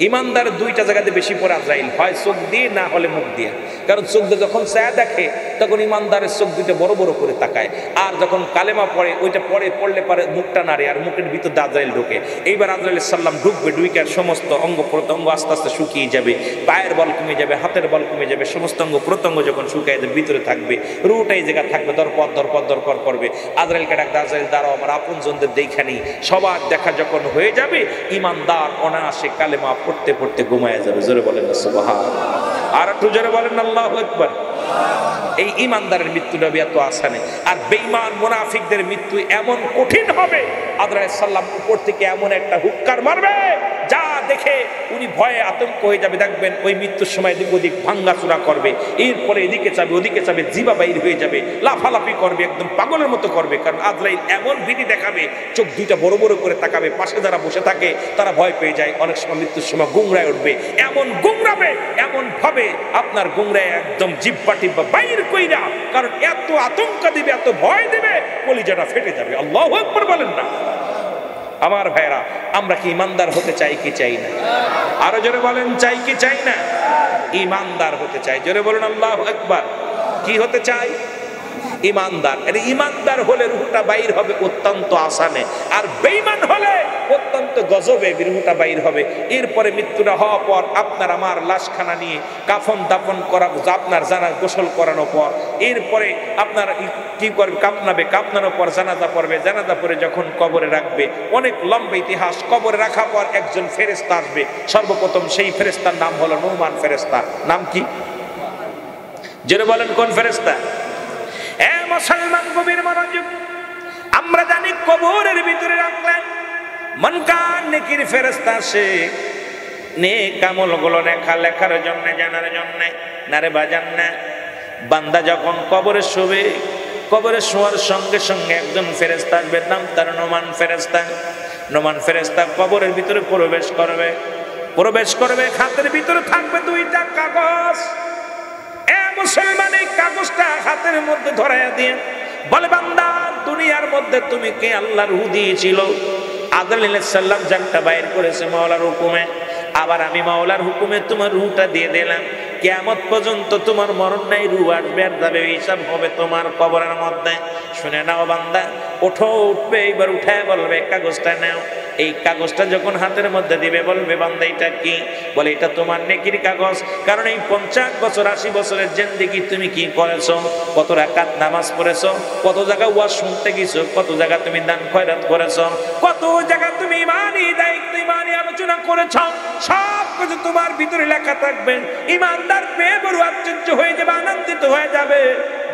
A: ইমানদার দুইটা জায়গাতে বেশি পড়ে আজরাইল, হয় চোখ দিয়ে, না হলে মুখ দিয়ে। কারণ চোখ দিয়ে যখন ছায়া দেখে তখন ইমানদারের চোখ দুইটা বড় বড় করে তাকায়। আর যখন কালেমা পড়ে, ওইটা পড়লে পারে মুখটা নাড়ে, আর মুখের ভিতর আজরাইল ঢোকে। এইবার আদর আলাইহিস সালাম ঢুকবে, ঢুকে সমস্ত অঙ্গ প্রত্যঙ্গ আস্তে আস্তে শুকিয়ে যাবে, পায়ের বল কমে যাবে, হাতের বল কমে যাবে, সমস্ত অঙ্গ প্রত্যঙ্গ যখন শুকিয়ে যাবে, ভিতরে থাকবে রুটা এই জায়গা থাকবে, দরপর দরপর দরপর করবে। আজরাইলকে ডাকবে, আজরাইল দাঁড়াও, আমার আপনজনদের দেখানি। সবার দেখা যখন হয়ে যাবে, ইমানদার অনায়াসে কালেমা পড়তে পড়তে ঘুমায় যাবে। জোরে বলেন না সুবহানাল্লাহ। আর একটু জোরে বলেন আল্লাহু আকবার। এই ইমানদারের মৃত্যুটা এত আসানে, আর বেঈমান মুনাফিকদের মৃত্যু এমন কঠিন হবে, আদর আলাইহিস সালাম উপর থেকে এমন একটা হুক্কার মারবে, যা দেখে উনি ভয়ে আতঙ্ক হয়ে যাবে। দেখবেন ওই মৃত্যুর সময় এদিক ওদিক ভাঙ্গাচুরা করবে, এরপরে এদিকে চাবে ওদিকে চাবে, জিবা বাইর হয়ে যাবে, লাফালাফি করবে, একদম পাগলের মতো করবে। কারণ আজরাইল এমন ভীতি দেখাবে, চোখ দুইটা বড় বড় করে তাকাবে, পাশে যারা বসে থাকে তারা ভয় পেয়ে যায়। অনেক সময় মৃত্যুর সময় গুংরায় উঠবে, এমন গুংরাবে, এমন ভাবে আপনার গুংরায় একদম জিব্বা টিব্বা বাইর কইরা, কারণ এত আতঙ্ক দিবে, এত ভয় দিবে, কলিজাটা ফেটে যাবে। আল্লাহু আকবার বলেন না। আমার ভাইরা, আমরা কি ইমানদার হতে চাই কি চাই না? আরো জোরে বলেন, চাই কি চাই না? ইমানদার হতে চাই। জোরে বলুন আল্লাহু আকবার। কি হতে চাই? ইমানদার। ইমানদার হলে রুহটা বাইর হবে অত্যন্ত আসানে, আর বেঈমান হলে অত্যন্ত গজবে রুহটা বাইর হবে। এরপরে মৃত্যুটা হওয়ার পর আপনার আমার লাশখানা নিয়ে কাফন দাফন করা, আপনার জানাজা গোসল করানোর পর এরপরে আপনার কি করবে? কাফনাবে, কাফনানোর পর জানাজা পড়বে, জানাজা পড়ে যখন কবরে রাখবে, অনেক লম্বা ইতিহাস। কবরে রাখার পর একজন ফেরেশতা আসবে, সর্বপ্রথম সেই ফেরেশতার নাম হলো নুমান ফেরেশতা। নাম কি? জেনে বলেন, কোন ফেরেশতা? মুসলমান গভীর মনোযোগ। আমরা জানি কবরের ভিতরে রাখলেন মনকার নেকির ফেরেশতা, সে নেক আমলগুলো লেখার জন্য, জানার জন্য। নারে বাজান না, বান্দা যখন কবরে শোবে, কবরে শোয়ার সঙ্গে সঙ্গে একজন ফেরেশতা আসবে, নাম তার নোমান ফেরেশতা। নোমান ফেরেশতা কবরের ভিতরে প্রবেশ করবে। হাতের ভিতরে থাকবে দুইটা কাগজ। মুসলমান এই কাগজটা হাতের মধ্যে ধরাইয়া দিয়ে বলে, বান্দা, দুনিয়ার মধ্যে তুমি কে আল্লাহর রূহ দিয়েছিল? আদর আলাইহিস সালাম জানটা বাইর করেছে মাওলার হুকুমে, আবার আমি মাওলার হুকুমে তোমার রূহটা দিয়ে দিলাম। কিয়ামত পর্যন্ত তোমার মরণ নাই, রূহ আসবে আর যাবে, হিসাব হবে তোমার কবরের মধ্যে। শুনে নাও বান্দা, ওঠো, উঠবে, এইবার উঠায় বলবে কাগজটা নাও। এই কাগজটা যখন হাতের মধ্যে দিবে, বলবে, বান্দা এটা কি? বলে, এটা তোমার নেকির কাগজ। কারণ এই 50 বছর 80 বছরের জিন্দেগি তুমি কি করেছো? কত রাকাত নামাজ পড়েছো, কত জায়গা ওয়াজ শুনতে গেছো, কত জায়গা তুমি দান খয়রাত করেছো, কত জায়গা তুমি ইমানি দায়িত্ব, ইমানি আলোচনা করেছো, সব কিছু তোমার ভিতরে লেখা থাকবে। ইমানদার পেয়ে বড় আশ্চর্য হয়ে যাবে, আনন্দিত হয়ে যাবে,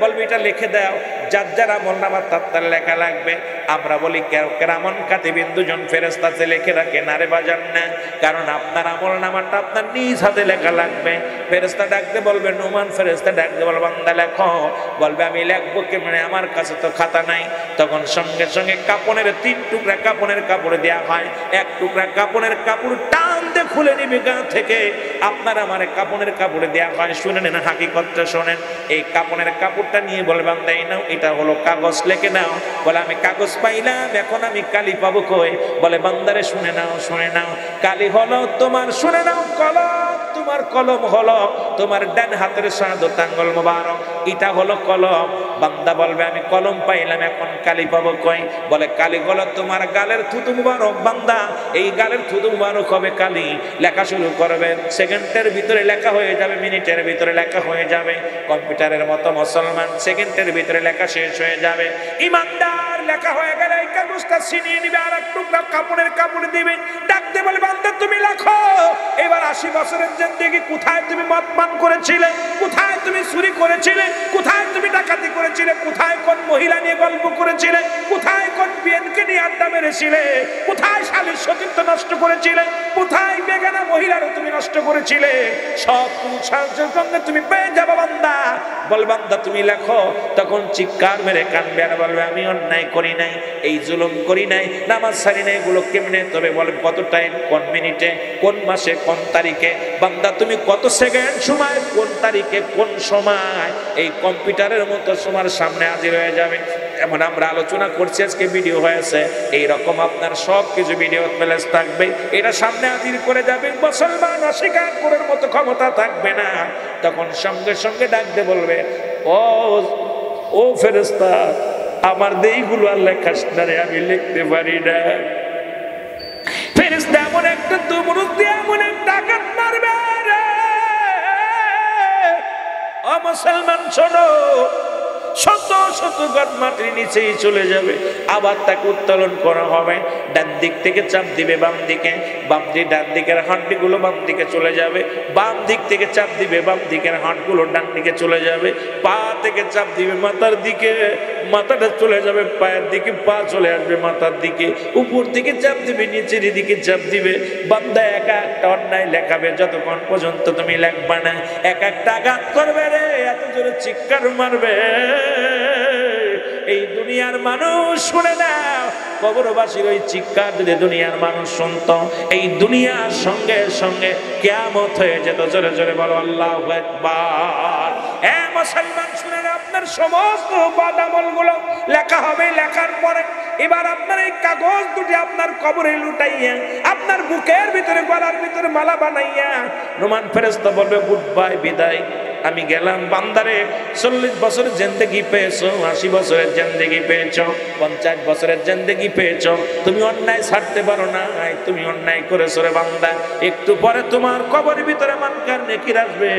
A: বলবে এটা লিখে দাও। যার যার আমলনামা তার লেখা লাগবে। আমরা বলি কেরামান কাতিবিন, দুজন ফেরেশতা লিখে রাখে। নারে বাজান না, কারণ আপনার আমলনামাটা আপনার নিজ হাতে লেখা লাগবে। ফেরেশতা ডাকতে বলবে, নোমান ফেরেশতা ডাকতে বলবে, বান্দা লেখো। বলবে, আমি লিখবো কেমনে, আমার কাছে তো খাতা নাই। তখন সঙ্গে সঙ্গে কাপড়ের 3 টুকরা কাপড়ের কাপড় দেওয়া হয়। 1 টুকরা কাপড়ের কাপড় টান দিয়ে খুলে নিবে গা থেকে, আপনার আমার কাপড়ের কাপড় দেওয়া হয়। শুনে নেন, হাকিকতটা শোনেন। এই কাপড়ের কাপড়টা নিয়ে বলবে, বান্দা এই নাও, এটা হলো কাগজ, লিখে নাও। বলে, আমি কাগজ পাইলাম, এখন আমি কালি পাবো কই? বলে, বান্দারে শুনে নাও, কালি হলো তোমার, শুনে নাও, কলম তোমার, কলম হলো তোমার ডান হাতের শাহাদাত আঙ্গুল মোবারক, এটা হলো কলম। বান্দা বলবে, আমি কলম পাইলাম, এখন কালি পাবো কই? বলে, কালি হলো তোমার গালের থুতু মুবারক। বান্দা, এই গালের থুতু মুবারক হবে কালি। লেখা শুরু করবে, সেকেন্ডের ভিতরে লেখা হয়ে যাবে, মিনিটের ভিতরে লেখা হয়ে যাবে। কম্পিউটারের মতো মুসলমান, সেকেন্ডের ভিতরে লেখা শেষ হয়ে যাবে। ইমানদার লেখা হয়ে গেলে এই কাগজটা ছিনিয়ে নিবে, আর এক টুকরা কাপড়ের কাপড় দিবে, ডাকতে বলে, বান্দা তুমি লেখো। এবার 80 বছরের জিন্দেগি কোথায় তুমি মদ পান করেছিলে, কোথায় কোথায় তুমি চুরি করেছিলে, কোথায় তুমি ডাকাতি করেছিলে, কোথায় কোন মহিলা নিয়ে গল্প করেছিলে, কোথায় কোন বিয়েনকে নিয়ে আড্ডা মেরেছিলে, কোথায় শালীর সতীত্ব নষ্ট করেছিলে, কোথায় বেগানা মহিলারও তুমি নষ্ট করেছিলে, সব সঙ্গে তুমি পেয়ে যাবো বান্দা। বল বান্দা তুমি লেখো, তখন চিৎকার মেরে কানবে আর বলবে আমি অন্যায় করি নাই, এই জুলুম করি নাই, নামাজ ছাড়ি নাই। এগুলো কেমনে? তবে বলে কত টাইম, কোন মিনিটে, কোন মাসে, কোন তারিখে। বান্দা তুমি কত সেকেন্ড সময়, কোন তারিখে, কোন সময় এই কম্পিউটারের মতো তোমার সামনে হাজির হয়ে যাবে। এমন আমরা আলোচনা করছি, আজকে ভিডিও হয়েছে, এইরকম আপনার সব কিছু ভিডিও প্লেস থাকবে, এটা সামনে হাজির করে যাবে। মুসলমান অস্বীকার করার মতো ক্ষমতা থাকবে না। তখন সঙ্গে সঙ্গে ডাকতে বলবে ও ফেরেশতা, আমার দেইগুলো আর লেখাস না রে, আমি লিখতে পারি না। ফেরেশতা এমন একটা তুমরুদ দিয়ে এমন একটা আঘাত মারবে রে, ও মুসলমান শোনো, শত শত গদ মাটির নিচেই চলে যাবে। আবার তাকে উত্তোলন করা হবে, ডান দিক থেকে চাপ দিবে বাম দিকে, বাম দিকে ডান দিকের হাঁটুগুলো বাম দিকে চলে যাবে, বাম দিক থেকে চাপ দিবে বাম দিকের হাঁটুগুলো ডান দিকে চলে যাবে, পা থেকে চাপ দিবে মাথার দিকে, মাথাটা চলে যাবে পায়ের দিকে, পা চলে আসবে মাথার দিকে, উপর দিকে চাপ দিবে নিচের দিকে চাপ দিবে। বান্দা একা একটা অন্যায় লেখাবে, যতক্ষণ পর্যন্ত তুমি লেখবা না এক একটা আঘাত করবে রে, এত জোরে চিৎকার মারবে। এই দুনিয়ার মানুষ শুনে নাও, কবরবাসীর ওই চিৎকার যদি দুনিয়ার মানুষ শুনতো, এই দুনিয়ার সঙ্গে সঙ্গে কিয়ামত হয়ে যেত। জোরে জোরে বলো আল্লাহু আকবার। এ মুসলমান শুনে নাও, আপনার সমস্ত বাদামলগুলো লেখা হবে। লেখার পরে এবার আপনার এই কাগজ দুটি আপনার কবরে লুটাইয়া, আপনার বুকের ভিতরে গলার ভিতরে মালা বানাইয়া রোমান ফেরেশতা বলবে গুড বাই, বিদায়, আমি গেলাম। বান্দারে 40 বছরের জিন্দেগি পেয়েছো, 80 বছরের জিন্দেগি পেয়েছো, 50 বছরের জিন্দেগি পেয়েছো, তুমি অন্যায় ছাড়তে পারো না, তুমি অন্যায় করেছো রে বান্দা। একটু পরে তোমার কবরের ভিতরে মানকার নেকির আসবে,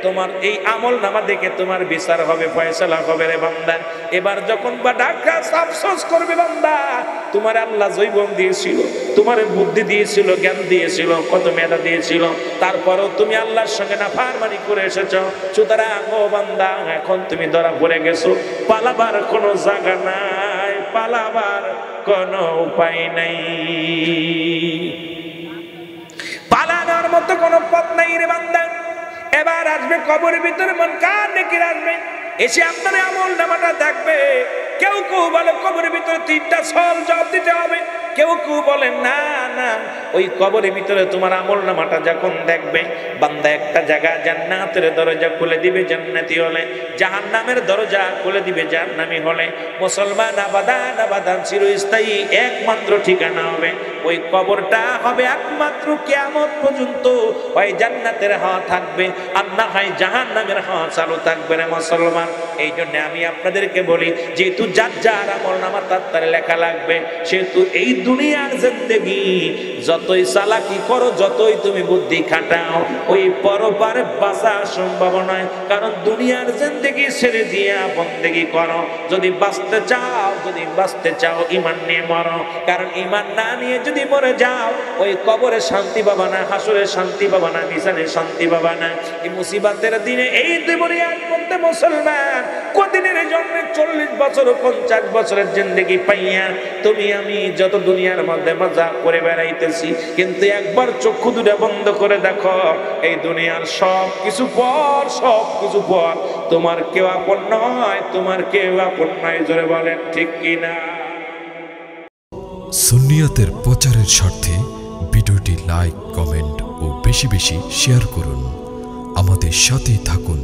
A: তোমার এই আমল নামা দেখে তোমার বিচার হবে, ফয়সালা হবে রে বান্দা। এবার যখন বা ঢাকা আফসোস করবে বান্দা, তোমার আল্লাহ যৌবন দিয়েছিল, তোমার বুদ্ধি দিয়েছিল, জ্ঞান দিয়েছিল, কত মেধা দিয়েছিল, তারপরেও তুমি আল্লাহর সঙ্গে নাফরমানি করে এসেছো। সুতরাং ও বান্দা, এখন তুমি ধরা পড়ে গেছো, পালাবার কোনো জায়গা নাই, পালাবার কোনো উপায় নাই, পালানোর মতো কোনো পথ নাই রে বান্দা। এবার আসবে কবরের ভিতরে মুনকার নেকির আসবে, এসে আপনার আমল নামাটা দেখবে। কেউ কেউ বলে কবরের ভিতরে 3টা সওয়াল জবাব দিতে হবে, কেউ কেউ বলেন না না, ওই কবরের ভিতরে তোমার আমল নামাটা যখন দেখবে, বান্দা একটা জায়গা জান্নাতের দরজা খুলে দিবে জান্নাতি হলে, জাহান্নামের দরজা খুলে দিবে জাহান্নামী হলে। মুসলমান আবাদান আবাদান চিরস্থায়ী একমাত্র ঠিকানা হবে ওই কবরটা, হবে একমাত্র কিয়ামত পর্যন্ত। ওই জান্নাতের হাওয়া থাকবে আর না হয় জাহান্নামের হাওয়া চালু থাকবে রে মুসলমান। এই জন্য আমি আপনাদেরকে বলি, যেহেতু যার যার আমল নামা তার লেখা লাগবে, সেহেতু এই দুনিয়ার জিন্দেগি যতই চালাকি করো, যতই তুমি বুদ্ধি খাটাও, ওই পরপারে বাঁচা সম্ভব নয়। কারণ দুনিয়ার জিন্দেগি ছেড়ে দিয়ে বন্দেগি করো। যদি বাঁচতে চাও, যদি বাঁচতে চাও, ঈমান নিয়ে মরো। কারণ ঈমান না নিয়ে যদি মরে যাও, ওই কবরে শান্তি পাবা না, হাসরে শান্তি পাবা না, মিজানে শান্তি পাবা না। এই মুসিবতের দিনে এই দুনিয়ার মধ্যে মুসলমান কদিনের জন্য 40 বছর 50 বছরের জিন্দেগি পাইয়া তুমি আমি যত দুনিয়ার মধ্যে মজা করে বেড়াইতেছি, কিন্তু একবার চক্ষু দুটো বন্ধ করে দেখো, এই দুনিয়ার সব কিছু পর, সব কিছু পর, তোমার কেউ আপন নয়, তোমার কেউ আপন নয়। জোরে বলেন ঠিক কিনা?
B: সুন্নিয়তের প্রচারের স্বার্থে ভিডিওটি লাইক, কমেন্ট ও বেশি বেশি শেয়ার করুন। আমাদের সাথে থাকুন।